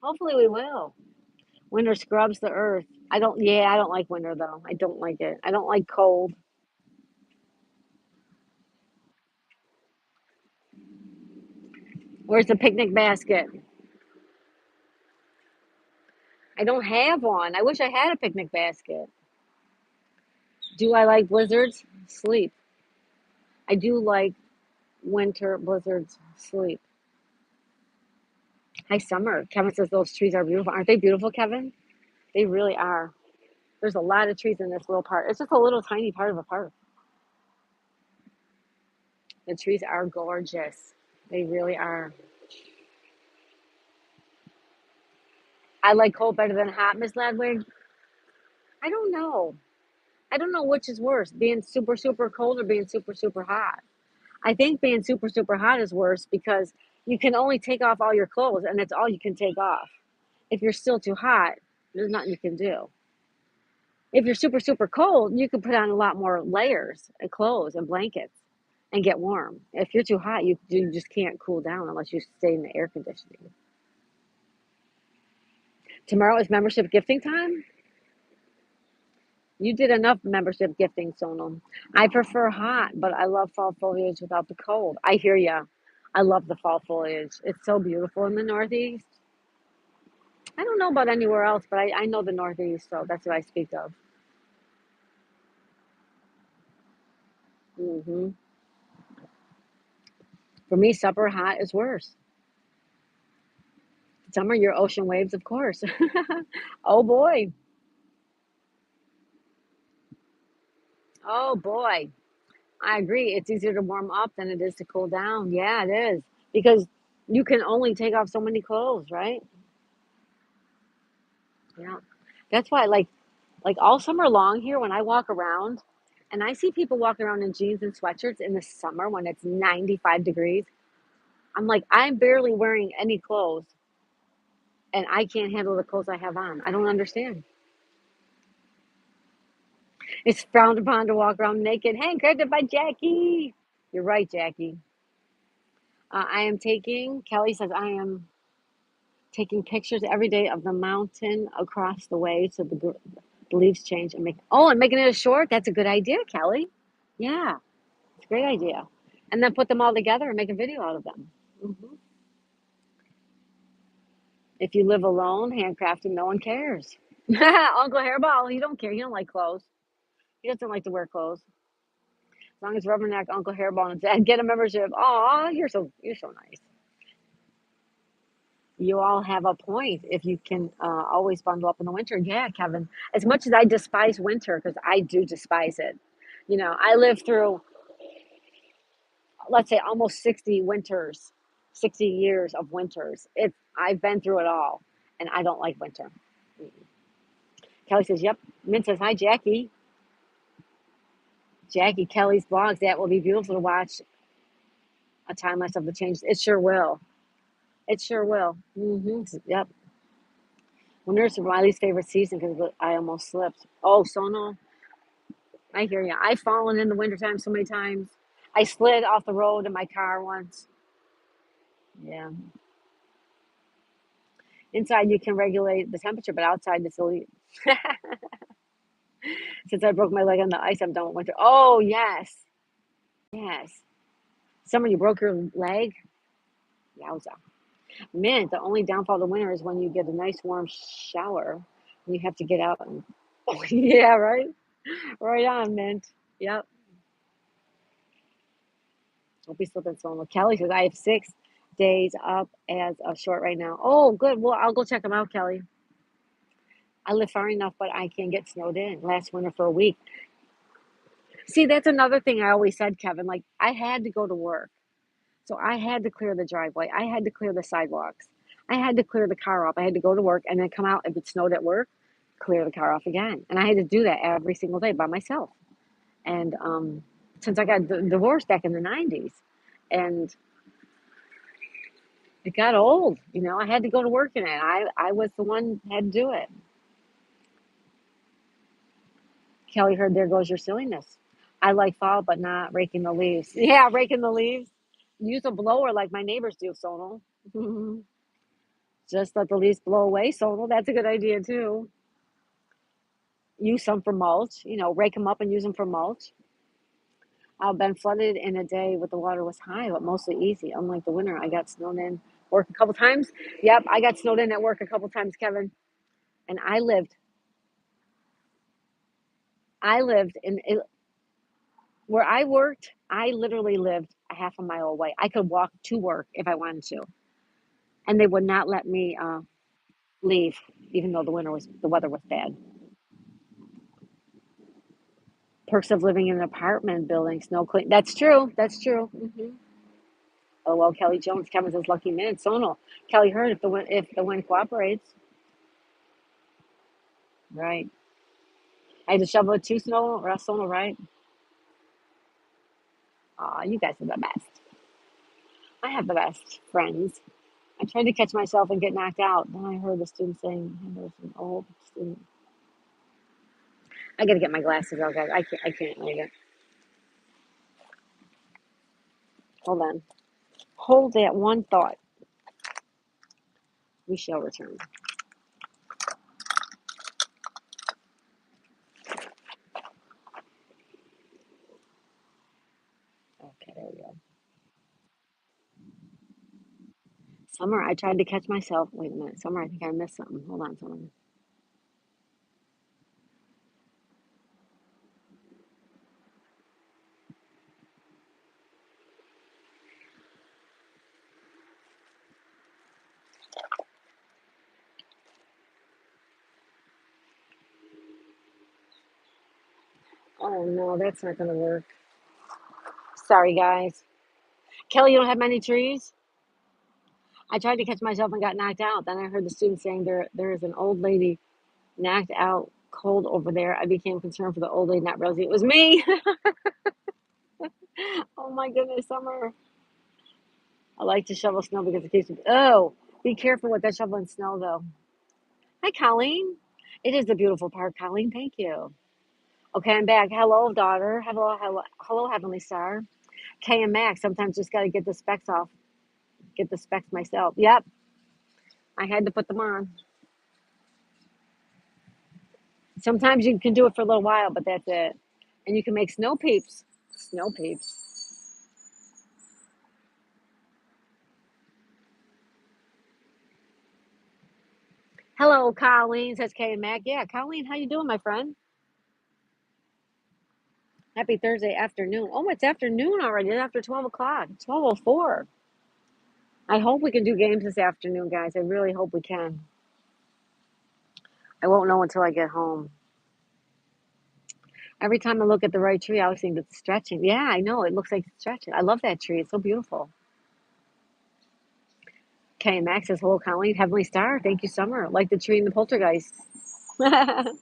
Hopefully we will. Winter scrubs the earth. I don't like winter though. I don't like it. I don't like cold. Where's the picnic basket? I don't have one. I wish I had a picnic basket. Do I like blizzards? Sleep. I do like winter blizzards. Sleep. Hi, summer. Kevin says those trees are beautiful. Aren't they beautiful, Kevin? They really are. There's a lot of trees in this little park. It's just a little tiny part of a park. The trees are gorgeous. They really are. I like cold better than hot, Miss Ladwig. I don't know. I don't know which is worse, being super, super cold or being super, super hot. I think being super, super hot is worse because you can only take off all your clothes and that's all you can take off. If you're still too hot, there's nothing you can do. If you're super, super cold, you can put on a lot more layers and clothes and blankets and get warm. If you're too hot, you just can't cool down unless you stay in the air conditioning. Tomorrow is membership gifting time. You did enough membership gifting, Sonal. I prefer hot, but I love fall foliage without the cold. I hear ya. I love the fall foliage. It's so beautiful in the Northeast. I don't know about anywhere else, but I know the Northeast, so that's what I speak of. For me, supper hot is worse. Summer, your ocean waves, of course. Oh boy. Oh boy. I agree. It's easier to warm up than it is to cool down. Yeah, it is. Because you can only take off so many clothes, right? Yeah. That's why like all summer long here when I walk around, And I see people walking around in jeans and sweatshirts in the summer when it's 95 degrees. I'm like, I'm barely wearing any clothes and I can't handle the clothes I have on. I don't understand. It's frowned upon to walk around naked. Hey, created by Jackie. You're right, Jackie. I am taking, Kelly says, I am taking pictures every day of the mountain across the way so the leaves change and and making it a short. That's a good idea, Kelly. Yeah, it's a great idea. And then put them all together and make a video out of them. If you live alone, handcrafted, no one cares. Uncle Hairball, he don't care. He don't like clothes. He doesn't like to wear clothes. As long as Rubberneck Uncle Hairball and Dad get a membership. Oh, you're so nice. You all have a point if you can always bundle up in the winter. Yeah, Kevin. As much as I despise winter, because I do despise it. I lived through, let's say, almost 60 winters, 60 years of winters. I've been through it all, and I don't like winter. Kelly says, "Yep." Mint says, "Hi, Jackie." Jackie Kelly's blogs. That will be beautiful to watch a time lapse of the changes. It sure will. It sure will. Yep. Winter's Riley's favorite season because I almost slipped. Oh, Sono, I hear you. I've fallen in the wintertime so many times. I slid off the road in my car once. Yeah. Inside you can regulate the temperature, but outside it's elite. Since I broke my leg on the ice, I'm done with winter. Oh, yes. Yes. Summer, you broke your leg? Yowza. Man, the only downfall of the winter is when you get a nice warm shower and you have to get out and oh yeah, right? Right on, Mint. Yep. Don't be slipping slowing. Kelly says I have 6 days up as a short right now. Oh, good. Well, I'll go check them out, Kelly. I live far enough, but I can get snowed in last winter for a week. See, that's another thing I always said, Kevin. Like I had to go to work. So I had to clear the driveway. I had to clear the sidewalks. I had to clear the car off. I had to go to work and then come out if it snowed at work, clear the car off again. And I had to do that every single day by myself. And since I got divorced back in the 90s, and it got old, I had to go to work in it. I was the one that had to do it. Kelly heard, there goes your silliness. I like fall, but not raking the leaves. Yeah, raking the leaves. Use a blower like my neighbors do, Sonal. Just let the leaves blow away, Sonal. That's a good idea, too. Use some for mulch, rake them up and use them for mulch. I've been flooded in a day with the water was high, but mostly easy. Unlike the winter, I got snowed in work a couple times. Yep, I got snowed in at work a couple times, Kevin. And I lived in where I worked. I literally lived a half a mile away. I could walk to work if I wanted to, and they would not let me leave, even though the weather was bad. Perks of living in an apartment building, snow clean. That's true. That's true. Oh well, Kelly Jones, Kevin says lucky man. Sonal. Kelly heard if the wind cooperates. Right. I had to shovel it too, Sonal, or else Sonal, right? Aw, you guys are the best. I have the best friends. I tried to catch myself and get knocked out. Then I heard the student saying, "Hey, there's an old student." I gotta get my glasses out, guys. I can't read it. Hold on. Hold that one thought. We shall return. Okay, there we go. Summer, I tried to catch myself. Wait a minute. Summer, I think I missed something. Hold on, Summer. Oh no, that's not gonna work. Sorry, guys. Kelly, you don't have many trees? I tried to catch myself and got knocked out. Then I heard the student saying there is an old lady knocked out cold over there. I became concerned for the old lady, not realizing it was me. Oh my goodness, Summer. I like to shovel snow because it keeps me. Oh, be careful with that shoveling snow, though. Hi, Colleen. It is a beautiful park, Colleen. Thank you. Okay, I'm back. Hello, daughter. Hello, Heavenly Star. Kay and Max. Sometimes just got to get the specs off. Get the specs myself. Yep, I had to put them on. Sometimes you can do it for a little while, but that's it. And you can make snow peeps. Snow peeps. Hello, Colleen, says Kay and Mac. Yeah, Colleen, how you doing, my friend? Happy Thursday afternoon. Oh, it's afternoon already. It's after 12 o'clock. 12:04. I hope we can do games this afternoon, guys. I really hope we can. I won't know until I get home. Every time I look at the right tree, I always think it's stretching. Yeah, I know. It looks like it's stretching. I love that tree. It's so beautiful. Kay and Max says, hello, Colleen. Heavenly Star. Thank you, Summer. Like the tree in the poltergeist. The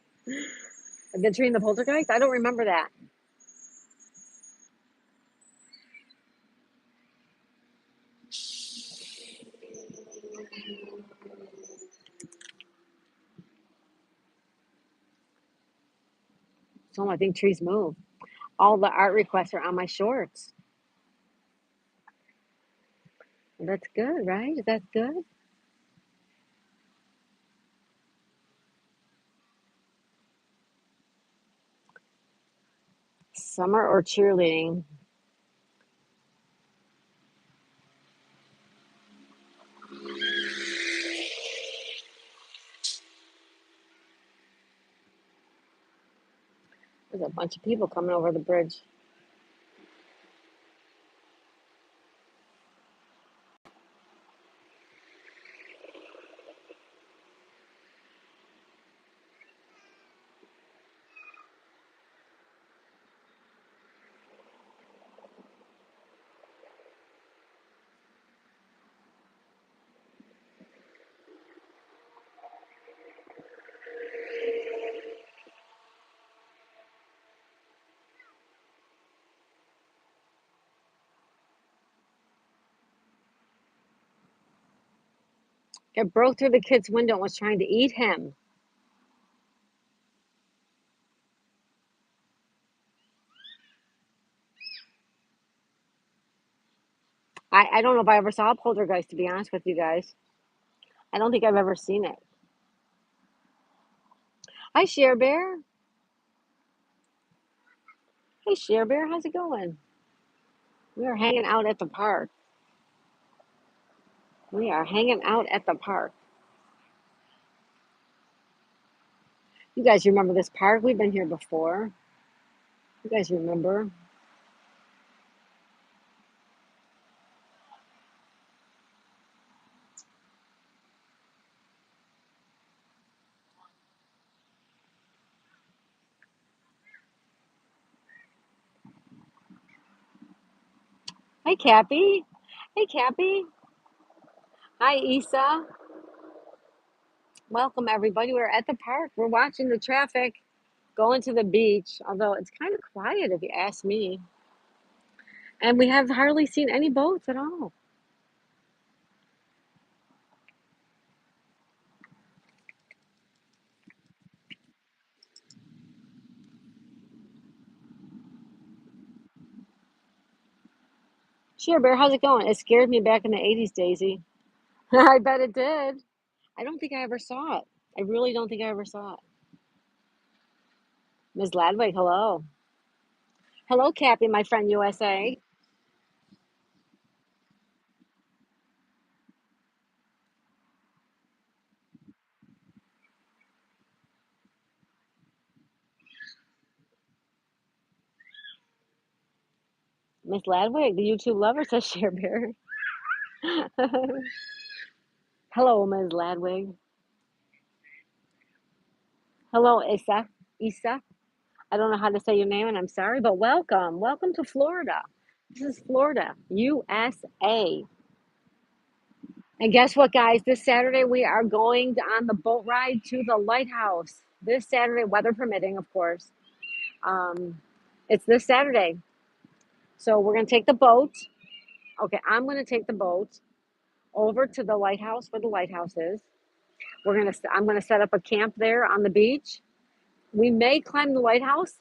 tree in the poltergeist? I don't remember that. So I think trees move. All the art requests are on my shorts. That's good, right? That's good. Summer or cheerleading? There's a bunch of people coming over the bridge. It broke through the kid's window and was trying to eat him. I don't know if I ever saw a poltergeist, to be honest with you guys. I don't think I've ever seen it. Hi, Share Bear. Hey, Share Bear, how's it going? We are hanging out at the park. We are hanging out at the park. You guys remember this park? We've been here before. You guys remember? Hi, Cappy. Hey, Cappy. Hi, Isa. Welcome, everybody. We're at the park. We're watching the traffic going to the beach, although it's kind of quiet if you ask me. And we have hardly seen any boats at all. Sure, Bear, how's it going? It scared me back in the 80s, Daisy. I bet it did. I don't think I ever saw it. I really don't think I ever saw it. Ms. Ladwig, hello. Hello, Cappy, my friend USA. Miss Ladwig, the YouTube lover, says Share Bear. Hello, Ms. Ladwig. Hello, Isa. Isa. I don't know how to say your name, and I'm sorry, but welcome. Welcome to Florida. This is Florida, USA. And guess what, guys? This Saturday we are going on the boat ride to the lighthouse. This Saturday, weather permitting, of course. Um, it's this Saturday. So we're going to take the boat. Okay, I'm going to take the boat over to the lighthouse where the lighthouse is. I'm going to set up a camp there on the beach. We may climb the lighthouse.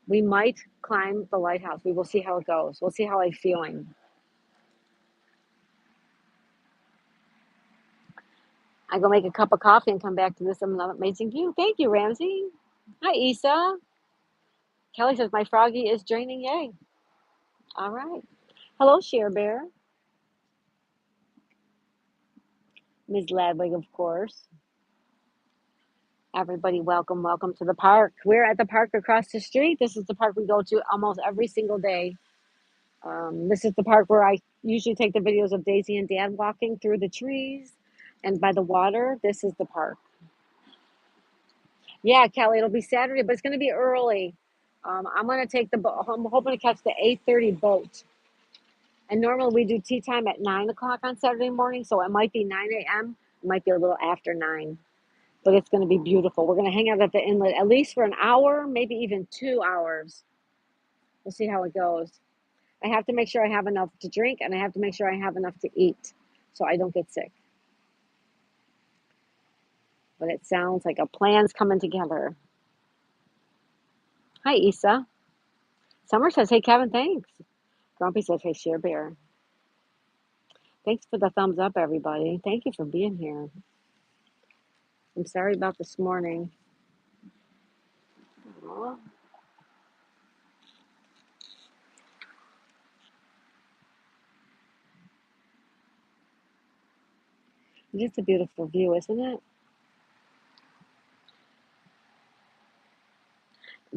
We might climb the lighthouse. We will see how it goes. We'll see how I'm feeling. I go make a cup of coffee and come back to this amazing view. Thank you, Ramsey. Hi, Isa. Kelly says my froggy is draining. Yay. All right. Hello, Share Bear. Ms. Ladwig, of course. Everybody, welcome, welcome to the park. We're at the park across the street. This is the park we go to almost every single day. This is the park where I usually take the videos of Daisy and Dad walking through the trees and by the water. This is the park. Yeah, Kelly, it'll be Saturday, but it's going to be early. I'm going to take the boat. I'm hoping to catch the 8:30 boat. And normally we do tea time at 9 o'clock on Saturday morning, so it might be 9 a.m. It might be a little after 9. But it's going to be beautiful. We're going to hang out at the inlet at least for an hour, maybe even 2 hours. We'll see how it goes. I have to make sure I have enough to drink, and I have to make sure I have enough to eat so I don't get sick. But it sounds like a plan's coming together. Hi, Isa. Summer says, hey, Kevin, thanks. Grumpy says, hey, Share Bear. Thanks for the thumbs up, everybody. Thank you for being here. I'm sorry about this morning. Aw. It's just a beautiful view, isn't it?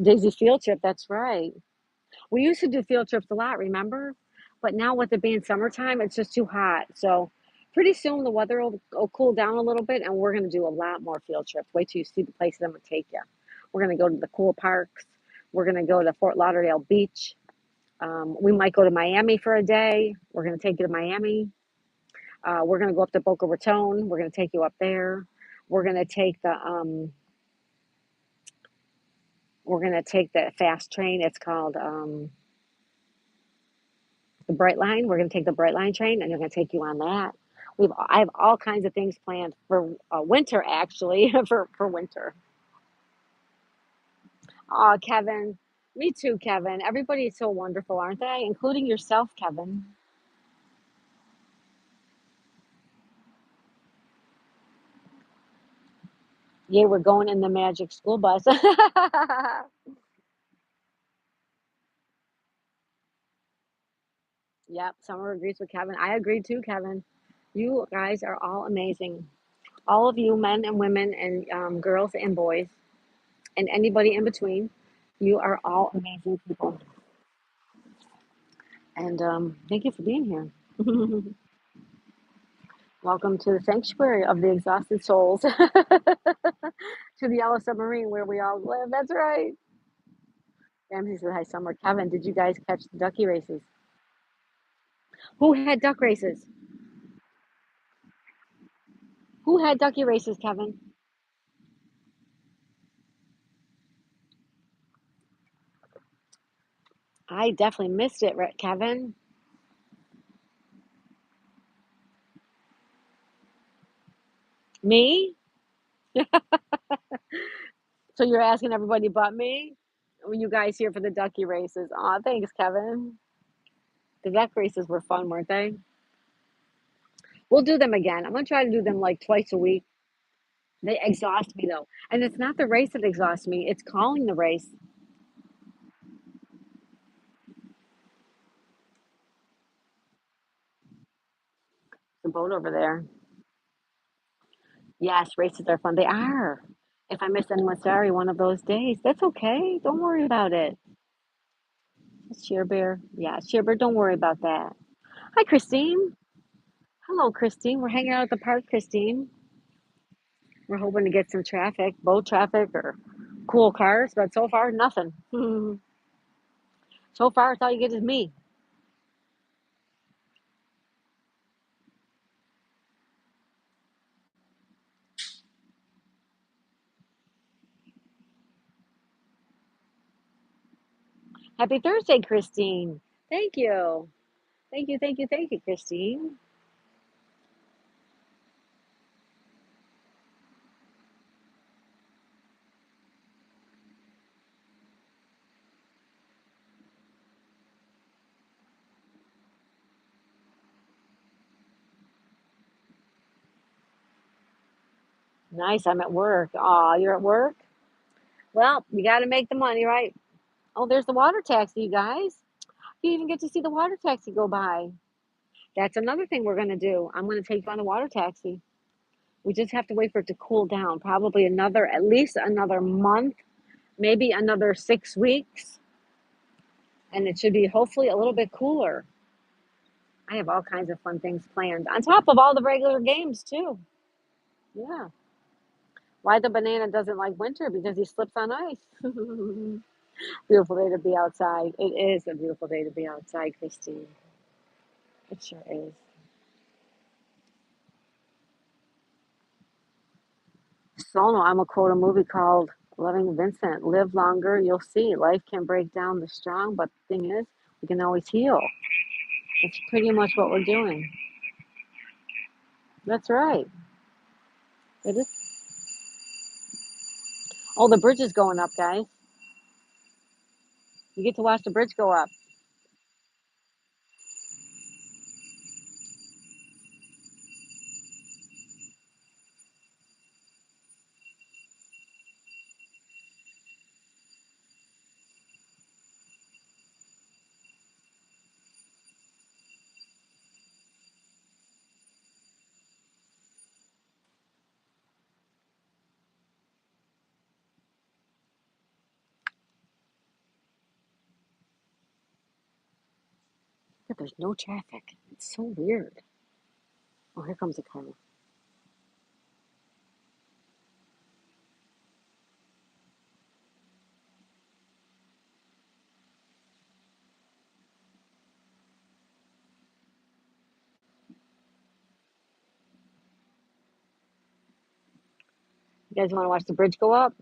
Daisy field trip, that's right. We used to do field trips a lot, remember? But now with it being summertime, it's just too hot. So pretty soon the weather will cool down a little bit and we're going to do a lot more field trips. Wait till you see the places I'm going to take you. We're going to go to the cool parks. We're going to go to Fort Lauderdale Beach. We might go to Miami for a day. We're going to take you to Miami. We're going to go up to Boca Raton. We're going to take you up there. We're going to take the fast train. It's called the Bright Line. We're going to take the Bright Line train, and they're going to take you on that. I have all kinds of things planned for winter, actually, for winter. Oh, Kevin, me too, Kevin. Everybody is so wonderful, aren't they? Including yourself, Kevin. Yeah, we're going in the magic school bus. Yep, Summer agrees with Kevin. I agree too, Kevin. You guys are all amazing. All of you, men and women, and girls and boys, and anybody in between. You are all amazing people. And thank you for being here. Welcome to the sanctuary of the exhausted souls, to the Yellow Submarine where we all live. That's right. Ramsey said, hi, Summer. Kevin, did you guys catch the ducky races? Who had duck races? Who had ducky races, Kevin? I definitely missed it, Kevin. Me? So you're asking everybody but me? Were you guys here for the ducky races? Aw, thanks, Kevin. The duck races were fun, weren't they? We'll do them again. I'm gonna try to do them like twice a week. They exhaust me though. And it's not the race that exhausts me, it's calling the race. The boat over there. Yes, races are fun. They are. If I miss anyone, sorry, one of those days. That's okay. Don't worry about it. Sheer Bear. Yeah, Sheer Bear, don't worry about that. Hi, Christine. Hello, Christine. We're hanging out at the park, Christine. We're hoping to get some traffic, boat traffic or cool cars, but so far, nothing. So far, it's all you get is me. Happy Thursday, Christine. Thank you. Thank you, thank you, thank you, Christine. Nice. I'm at work. Aw, you're at work? Well, you got to make the money, right? Oh, there's the water taxi, you guys. You even get to see the water taxi go by. That's another thing we're going to do. I'm going to take you on the water taxi. We just have to wait for it to cool down. Probably another, at least another month, maybe another 6 weeks. And it should be hopefully a little bit cooler. I have all kinds of fun things planned on top of all the regular games, too. Yeah. Why the banana doesn't like winter? Because he slips on ice. Beautiful day to be outside. It is a beautiful day to be outside, Christine. It sure is. So, no, I'm gonna quote a movie called Loving Vincent. Live longer, you'll see. Life can break down the strong, but the thing is, we can always heal. It's pretty much what we're doing. That's right. It is. Oh, the bridge is going up, guys. You get to watch the bridge go up. But there's no traffic. It's so weird. Oh, here comes a car. You guys want to watch the bridge go up?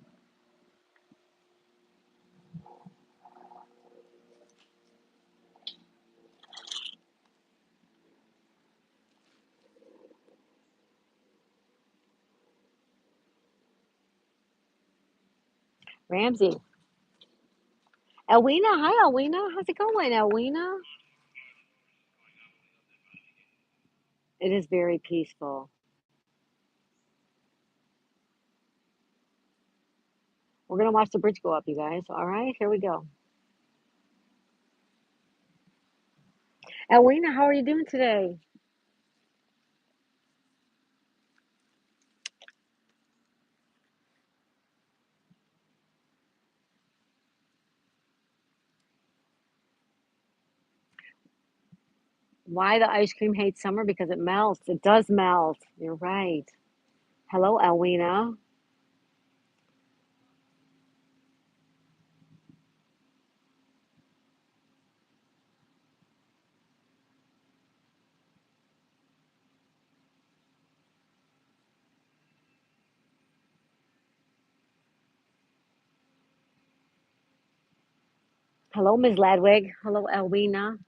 Ramsey. Elwina. Hi, Elwina. How's it going, Elwina? It is very peaceful. We're going to watch the bridge go up, you guys. All right, here we go. Elwina, how are you doing today? Why the ice cream hates summer? Because it melts. It does melt. You're right. Hello, Elwina. Hello, Ms. Ladwig. Hello, Elwina.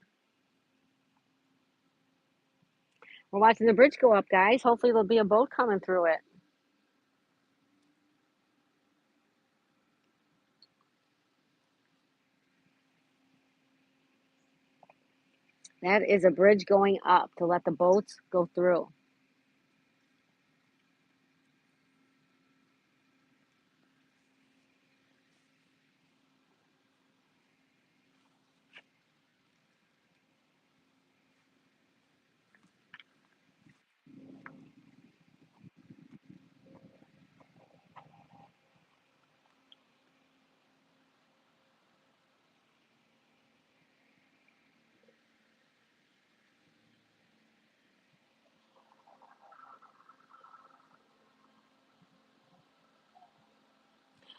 We're watching the bridge go up, guys. Hopefully, there'll be a boat coming through it. That is a bridge going up to let the boats go through.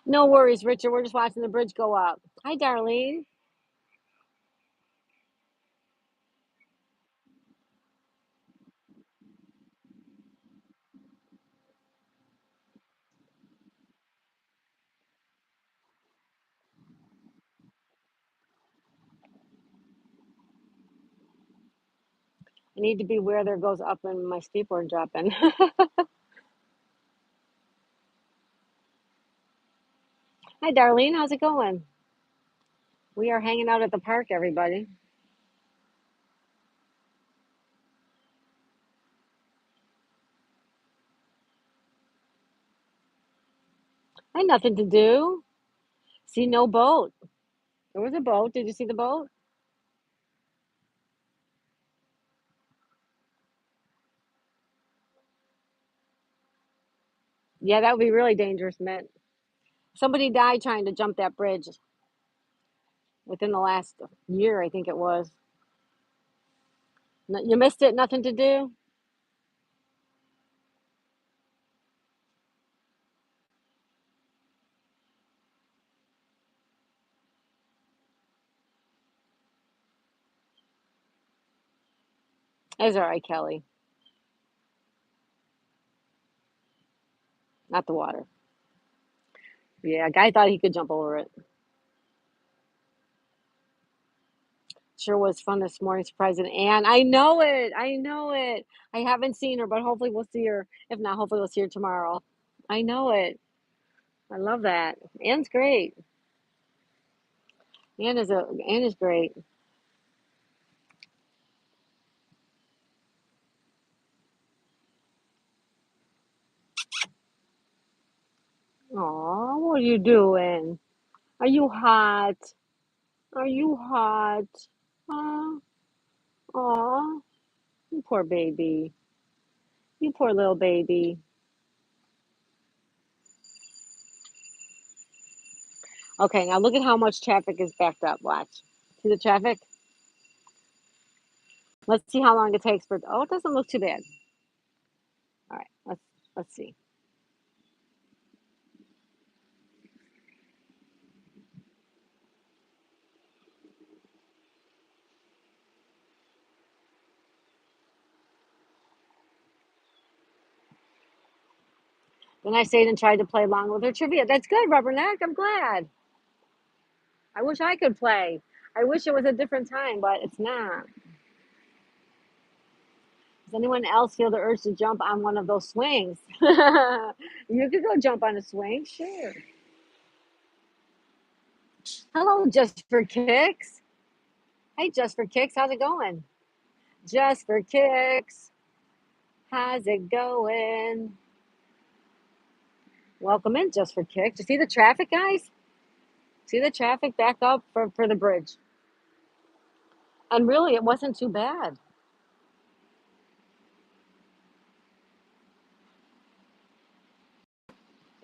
No worries, Richard. We're just watching the bridge go up. Hi, Darlene. Need to be where there goes up in my skateboard dropping. Hi, Darlene. How's it going? We are hanging out at the park, everybody. I had nothing to do. See no boat. There was a boat. Did you see the boat? Yeah, that would be really dangerous, Mitt. Somebody died trying to jump that bridge within the last year, I think it was. You missed it? Nothing to do? It's all right, Kelly. Not the water. Yeah, guy thought he could jump over it. Sure was fun this morning surprising Anne. I know it. I know it. I haven't seen her, but hopefully we'll see her. If not, hopefully we'll see her tomorrow. I know it. I love that. Anne's great. Anne is great. Aw, what are you doing? Are you hot? Are you hot? Aw, aw, you poor baby. You poor little baby. Okay, now look at how much traffic is backed up. Watch. See the traffic? Let's see how long it takes for. Oh, it doesn't look too bad. All right, let's see. Then I stayed and tried to play along with her trivia. That's good, Rubberneck. I'm glad. I wish I could play. I wish it was a different time, but it's not. Does anyone else feel the urge to jump on one of those swings? You could go jump on a swing, sure. Hello, Just for Kicks. Hey, Just for Kicks, how's it going? Just for Kicks, how's it going? Welcome in, Just for Kicks. You see the traffic, guys? See the traffic back up for the bridge. And really, it wasn't too bad.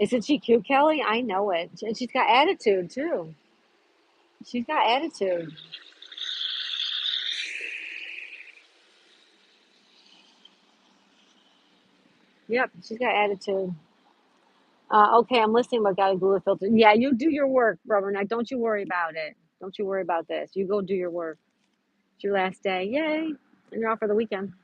Isn't she cute, Kelly? I know it. And she's got attitude, too. She's got attitude. Yep, she's got attitude. Okay, I'm listening, but got a Google filter. Yeah, you do your work, Rubberneck. Don't you worry about it. Don't you worry about this. You go do your work. It's your last day. Yay. And you're off for the weekend.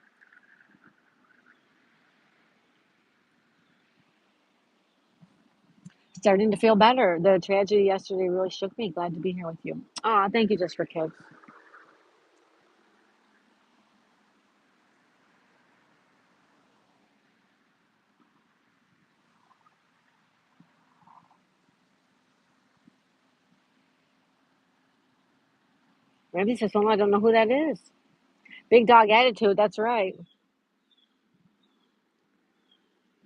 Starting to feel better. The tragedy yesterday really shook me. Glad to be here with you. Ah, thank you, Just for Kids. Ramsey says, "Well, I don't know who that is." Big dog attitude. That's right.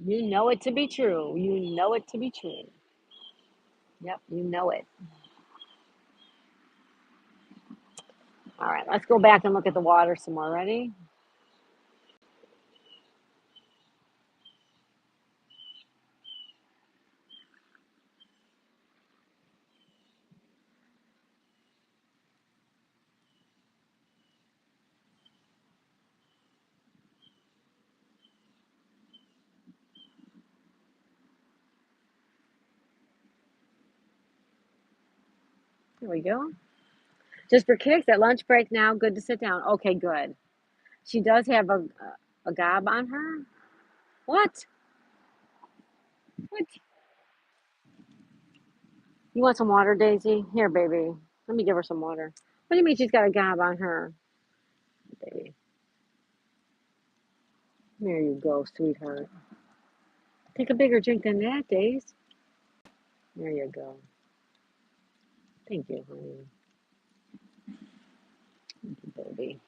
You know it to be true. You know it to be true. Yep, you know it. All right, let's go back and look at the water some more. Ready? Here we go. Just for kicks at lunch break now. Good to sit down. Okay, good. She does have a gob on her. What? What? You want some water, Daisy? Here, baby. Let me give her some water. What do you mean she's got a gob on her, baby? There you go, sweetheart. Take a bigger drink than that, Days. There you go. Thank you, honey. Thank you, baby.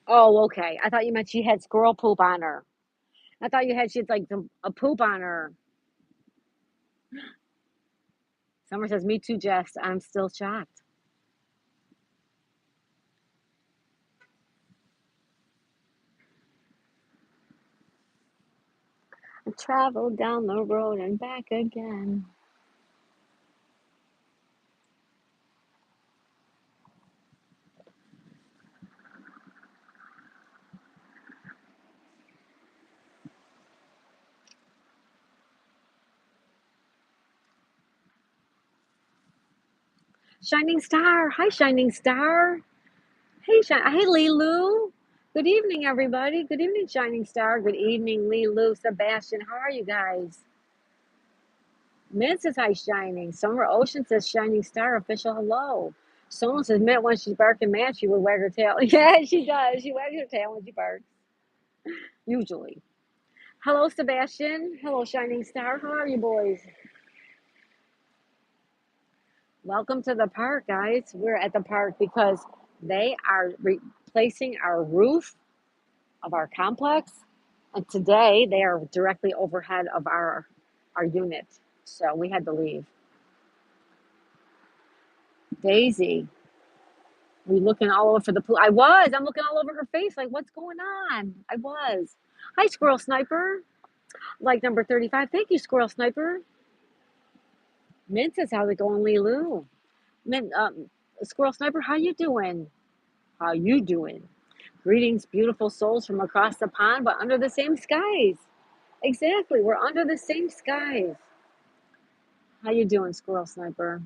Oh, okay. I thought you meant she had squirrel poop on her. I thought she had like a poop on her. Summer says, "Me too, Jess. I'm still shocked." I traveled down the road and back again. Shining Star. Hi, Shining Star. Hey, hey, Lilu. Good evening, everybody. Good evening, Shining Star. Good evening, Lilu, Sebastian. How are you guys? Mint says hi, Shining. Summer Ocean says Shining Star. Official hello. Someone says Mint when she's barking mad, she would wag her tail. Yeah, she does. She wags her tail when she barks. Usually. Hello, Sebastian. Hello, Shining Star. How are you, boys? Welcome to the park, guys. We're at the park because they are replacing our roof of our complex, and today they are directly overhead of our unit. So we had to leave. Daisy, we looking all over for the pool. I was. I'm looking all over her face. Like, what's going on? I was. Hi, Squirrel Sniper. Like number 35. Thank you, Squirrel Sniper. Mint says, how's it going, Lilu? Mint, Squirrel Sniper, how you doing? How you doing? Greetings, beautiful souls from across the pond, but under the same skies. Exactly, we're under the same skies. How you doing, Squirrel Sniper?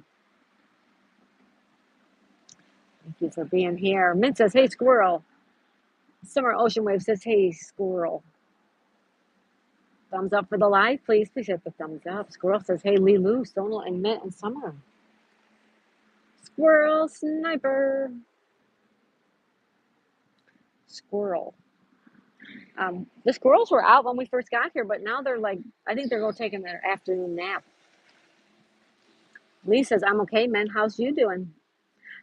Thank you for being here. Mint says, hey, Squirrel. Summer Ocean Wave says, hey, Squirrel. Thumbs up for the live, please. Please hit the thumbs up. Squirrel says, hey, Lilu, Sonal, and Mint, and Summer. Squirrel Sniper. Squirrel. The squirrels were out when we first got here, but now they're like, I think they're going taking their afternoon nap. Lee says, I'm okay, man. How's you doing?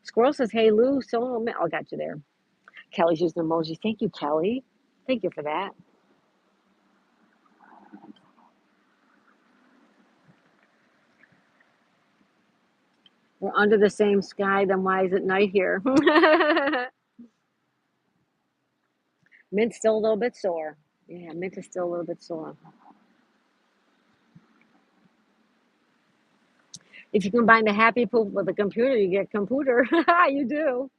Squirrel says, hey, Lou, Sonal, Mint. Oh, got you there. Kelly's using emoji. Thank you, Kelly. Thank you for that. We're under the same sky, then why is it night here? Mint's still a little bit sore. Yeah, Mint is still a little bit sore. If you combine the happy poop with the computer, you get computer. You do.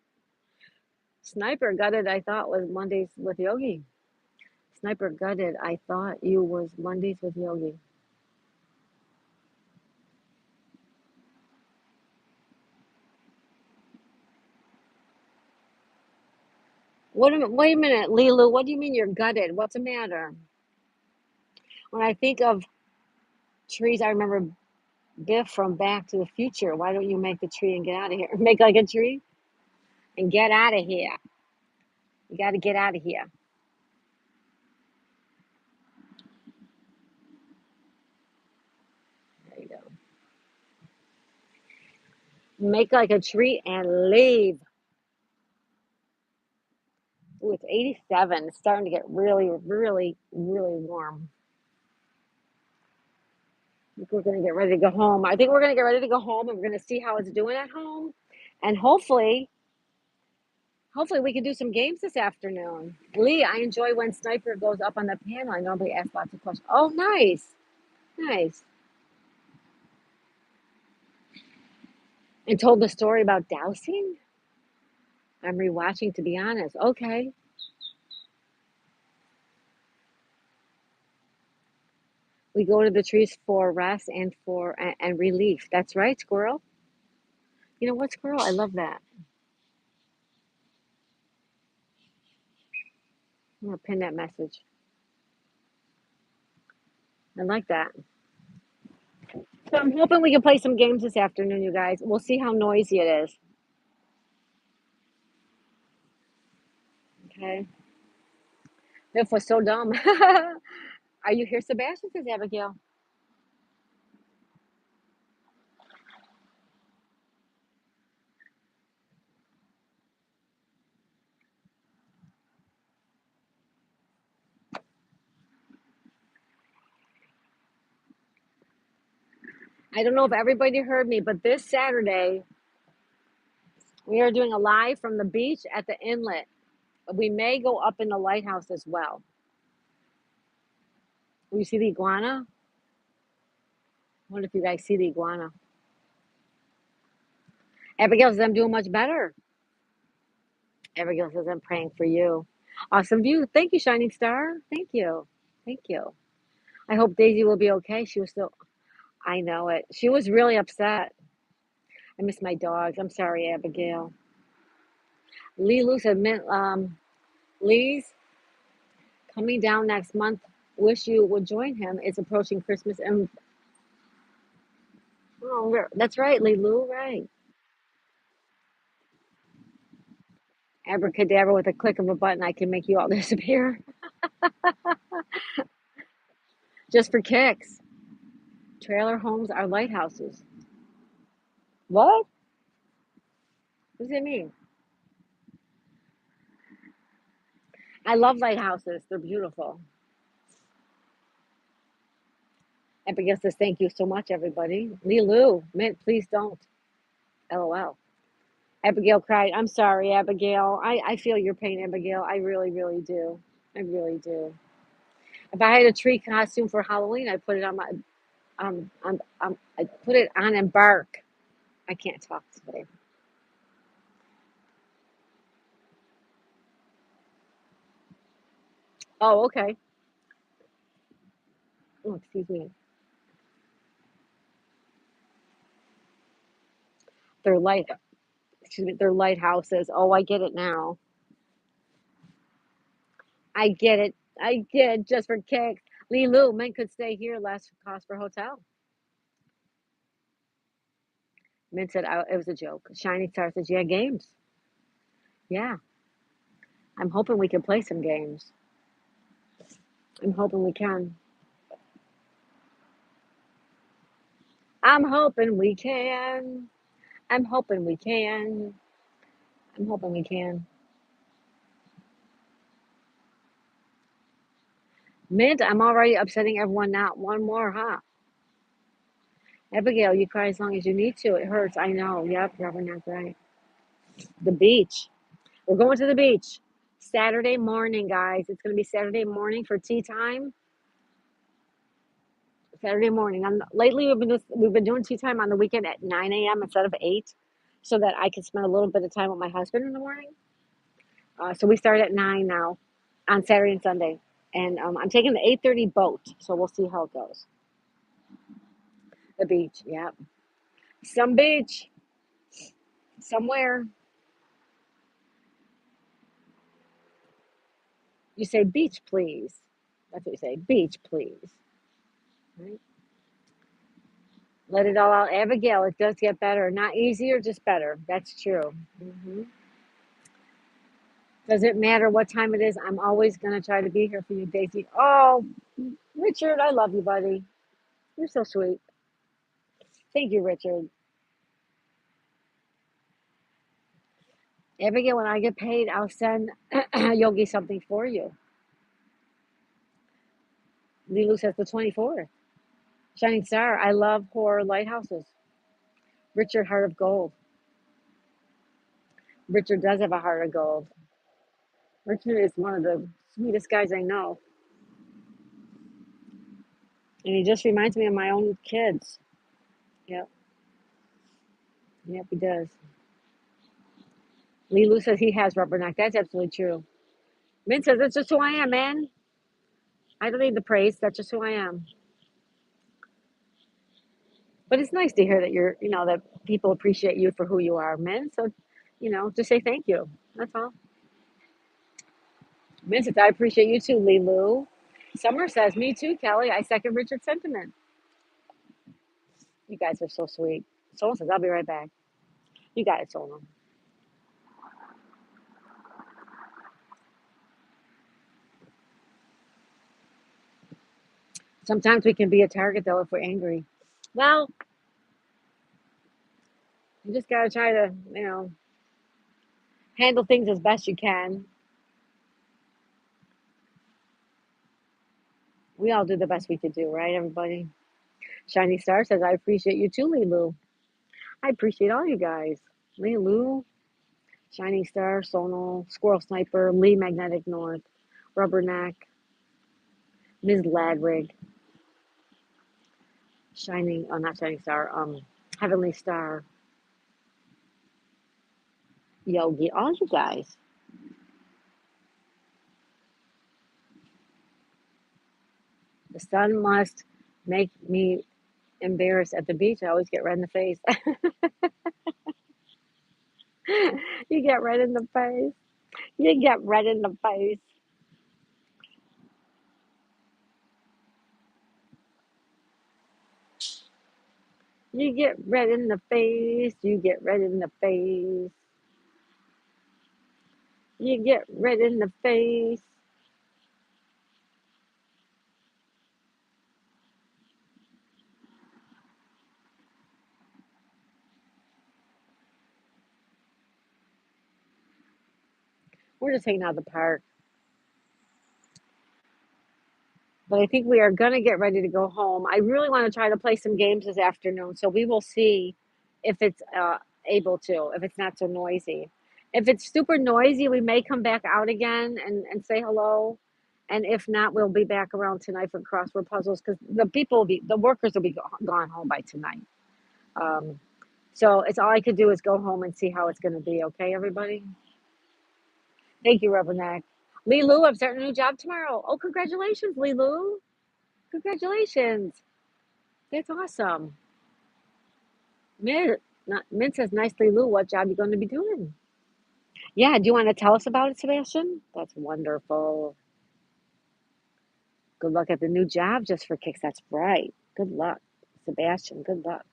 Sniper gutted, I thought was Mondays with Yogi. Sniper gutted, I thought you was Mondays with Yogi. Wait a minute, Lilu. What do you mean you're gutted? What's the matter? When I think of trees, I remember Biff from Back to the Future. Why don't you make the tree and get out of here? Make like a tree and get out of here. You got to get out of here. There you go. Make like a tree and leave. Ooh, it's 87. It's starting to get really, really, really warm. I think we're going to get ready to go home. I think we're going to get ready to go home and we're going to see how it's doing at home. And hopefully we can do some games this afternoon. Lee, I enjoy when Sniper goes up on the panel. I normally ask lots of questions. Oh, nice. Nice. And told the story about dowsing? I'm rewatching, to be honest. Okay. We go to the trees for rest and and relief. That's right, Squirrel. You know what, Squirrel? I love that. I'm gonna pin that message. I like that. So I'm hoping we can play some games this afternoon, you guys. We'll see how noisy it is. Okay. This was so dumb. Are you here, Sebastian? Says Abigail. I don't know if everybody heard me, but this Saturday we are doing a live from the beach at the inlet. We may go up in the lighthouse as well. You see the iguana? I wonder if you guys see the iguana. Abigail says I'm doing much better. Abigail says I'm praying for you. Awesome view. Thank you, Shining Star. Thank you. Thank you. I hope Daisy will be okay. She was still, I know it. She was really upset. I miss my dogs. I'm sorry, Abigail. Lee Lou said, Lee's coming down next month. Wish you would join him. It's approaching Christmas. And oh, that's right, Lee Lou, right. Abracadabra with a click of a button, I can make you all disappear just for kicks. Trailer homes are lighthouses. What? What does it mean? I love lighthouses. They're beautiful. Abigail says, thank you so much, everybody. Lee Lou, Mint, please don't. LOL. Abigail cried, I'm sorry, Abigail. I feel your pain, Abigail. I really, really do. I really do. If I had a tree costume for Halloween, I'd put it on my, I put it on and bark. I can't talk today. Oh, okay. Oh, excuse me. They're light, excuse me, they're lighthouses. Oh, I get it now. I get it. I get it just for kicks. Lee Lou, men could stay here, less cost for hotel. Min said it was a joke. Shiny Star says, yeah, games. Yeah, I'm hoping we can play some games. I'm hoping we can. I'm hoping we can. I'm hoping we can. I'm hoping we can. Mint, I'm already upsetting everyone now. One more, huh? Abigail, you cry as long as you need to. It hurts. I know. Yep, Reverend, right. The beach. We're going to the beach. Saturday morning, guys. It's going to be Saturday morning for tea time. Saturday morning. Lately, we've been doing tea time on the weekend at 9 a.m. instead of 8, so that I can spend a little bit of time with my husband in the morning. So we start at 9 now on Saturday and Sunday, and I'm taking the 8:30 boat, so we'll see how it goes. The beach, yeah, some beach somewhere. You say beach, please. That's what you say. Beach, please. Right? Let it all out, Abigail. It does get better, not easier, just better. That's true. Does it matter what time it is? I'm always gonna try to be here for you, Daisy. Oh, Richard, I love you, buddy. You're so sweet. Thank you, Richard. Abigail, when I get paid, I'll send Yogi something for you. Lilu says the 24th. Shining Star, I love horror lighthouses. Richard, Heart of Gold. Richard does have a heart of gold. Richard is one of the sweetest guys I know. And he just reminds me of my own kids. Yep, yep, he does. Lilu says he has rubberneck. That's absolutely true. Min says, that's just who I am, man. I don't need the praise. That's just who I am. But it's nice to hear that that people appreciate you for who you are, Min. So, just say thank you. That's all. Min says, I appreciate you too, Lilu. Summer says, me too, Kelly. I second Richard's sentiment. You guys are so sweet. Someone says, I'll be right back. You got it, Solon. Sometimes we can be a target, though, if we're angry. Well, you just got to try to, handle things as best you can. We all do the best we could do, right, everybody? Shiny Star says, I appreciate you too, Lilu. I appreciate all you guys. Lilu, Shining Star, Sonal, Squirrel Sniper, Lee Magnetic North, Rubberneck, Ms. Ladrig, Shining, oh, not Shining Star, Heavenly Star, Yogi, all you guys. The sun must make me embarrassed at the beach. I always get red in the face. You get red in the face. You get red in the face. You get red in the face. You get red in the face. You get red in the face. We're just hanging out at the park. But I think we are going to get ready to go home. I really want to try to play some games this afternoon, so we will see if it's able to, if it's not so noisy. If it's super noisy, we may come back out again and say hello. And if not, we'll be back around tonight for crossword puzzles because the workers will be gone home by tonight. Um, so it's all I could do is go home and see how it's going to be. Okay, everybody? Thank you, Rubberneck. Lee Lou, I'm starting a new job tomorrow. Oh, congratulations, Lee Lou. Congratulations. That's awesome. Mint, Mint says, nicely, Lou, what job you going to be doing? Yeah, do you want to tell us about it, Sebastian? That's wonderful. Good luck at the new job just for kicks. That's right. Good luck, Sebastian. Good luck.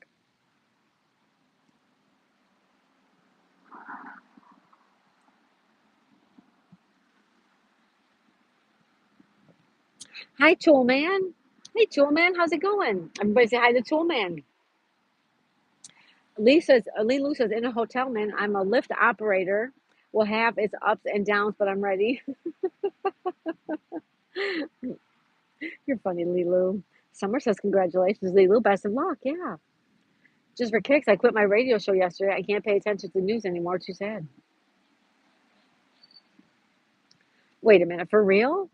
Hi, Tool Man. Hey, Tool Man, how's it going? Everybody say hi to Tool Man. Lee Lou says, in a hotel, man, I'm a lift operator. Will have its ups and downs, but I'm ready. You're funny, Lee Lou. Summer says, congratulations, Lee Lou. Best of luck. Yeah. Just for kicks, I quit my radio show yesterday. I can't pay attention to the news anymore. Too sad. Wait a minute. For real?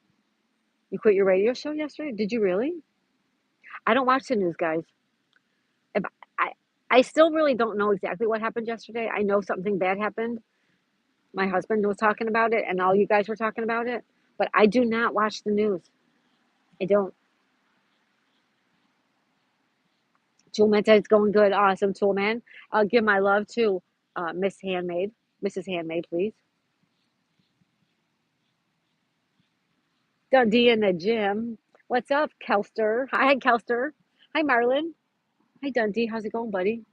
You quit your radio show yesterday? Did you really? I don't watch the news, guys. If I, I still really don't know exactly what happened yesterday. I know something bad happened. My husband was talking about it, and all you guys were talking about it. But I do not watch the news. I don't. Toolman said it's going good. Awesome, Toolman. I'll give my love to Miss Handmaid. Mrs. Handmaid, please. Dundee in the gym. What's up, Kelster? Hi, Kelster. Hi, Marlon. Hi, Dundee. How's it going, buddy?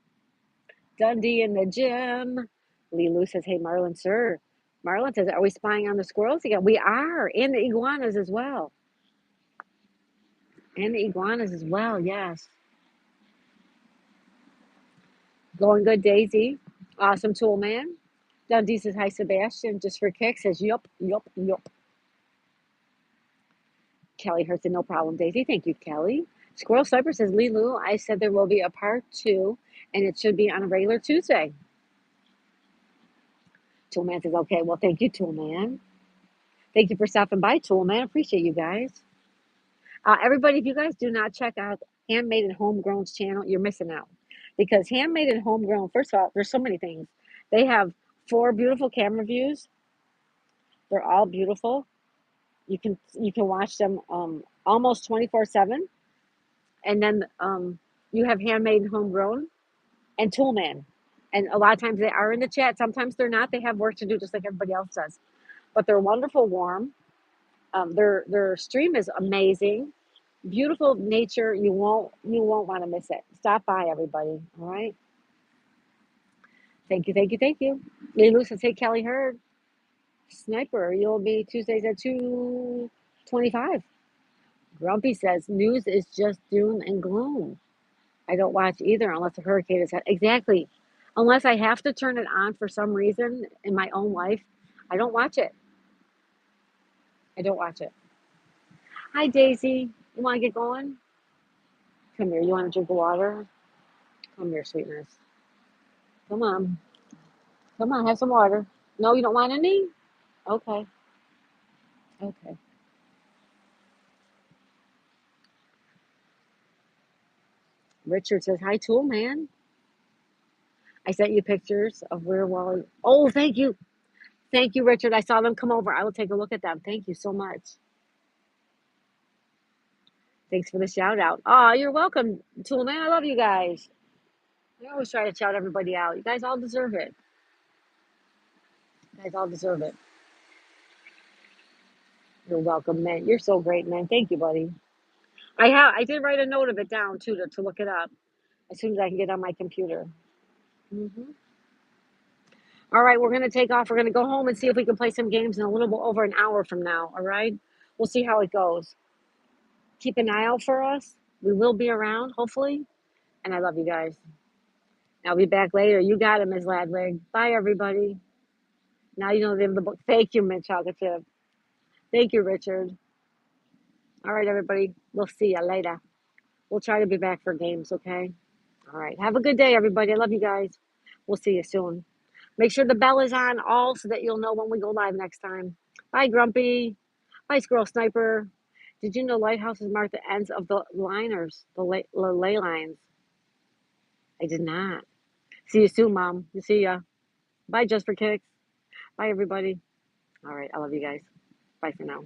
Dundee in the gym. Lee Lou says, hey, Marlon, sir. Marlon says, are we spying on the squirrels again? We are, and the iguanas as well. And the iguanas as well, yes. Going good, Daisy. Awesome tool, man. Dundee says, hi, Sebastian. Just for kicks says, yup, yup, yup. Kelly Hurts said, no problem, Daisy. Thank you, Kelly. Squirrel Sniper says, Lee Lou, I said there will be a part two, and it should be on a regular Tuesday. Toolman says, okay, well, thank you, Toolman. Thank you for stopping by, Toolman. Appreciate you guys. Everybody, if you guys do not check out Handmade and Homegrown's channel, you're missing out. Because Handmade and Homegrown, first of all, there's so many things. They have 4 beautiful camera views. They're all beautiful. You can watch them almost 24/7. And then you have Handmade and Homegrown and Toolman. And a lot of times they are in the chat. Sometimes they're not. They have work to do just like everybody else does. But they're wonderful, warm. Their stream is amazing. Beautiful nature. You won't want to miss it. Stop by, everybody. All right. Thank you, thank you, thank you. Hey, Lucy, take Kelly Hurd. Sniper, you'll be Tuesdays at 2:25. Grumpy says news is just doom and gloom. I don't watch either unless a hurricane is exactly. Unless I have to turn it on for some reason in my own life, I don't watch it. I don't watch it. Hi, Daisy. You want to get going? Come here. You want to drink the water? Come here, sweetness. Come on. Come on, have some water. No, you don't want any? Okay. Okay. Richard says, hi, Tool Man. I sent you pictures of where Wally. Oh, thank you. Thank you, Richard. I saw them come over. I will take a look at them. Thank you so much. Thanks for the shout out. Oh, you're welcome, Tool Man. I love you guys. I always try to shout everybody out. You guys all deserve it. You guys all deserve it. You're welcome, man. You're so great, man. Thank you, buddy. I did write a note of it down too to look it up as soon as I can get on my computer. hmm All right, we're gonna take off. We're gonna go home and see if we can play some games in a little bit over an hour from now. All right, we'll see how it goes. Keep an eye out for us. We will be around, hopefully. And I love you guys. I'll be back later. You got it, Ms. Ladwig. Bye, everybody. Now you know the name of the book. Thank you, Mint Chocolate Chip. Thank you, Richard. All right, everybody. We'll see you later. We'll try to be back for games, okay? All right. Have a good day, everybody. I love you guys. We'll see you soon. Make sure the bell is on all so that you'll know when we go live next time. Bye, Grumpy. Bye, Squirrel Sniper. Did you know lighthouses mark the ends of the liners, the ley lines? I did not. See you soon, Mom. See ya. Bye, Just for Kicks. Bye, everybody. All right. I love you guys. Bye for now.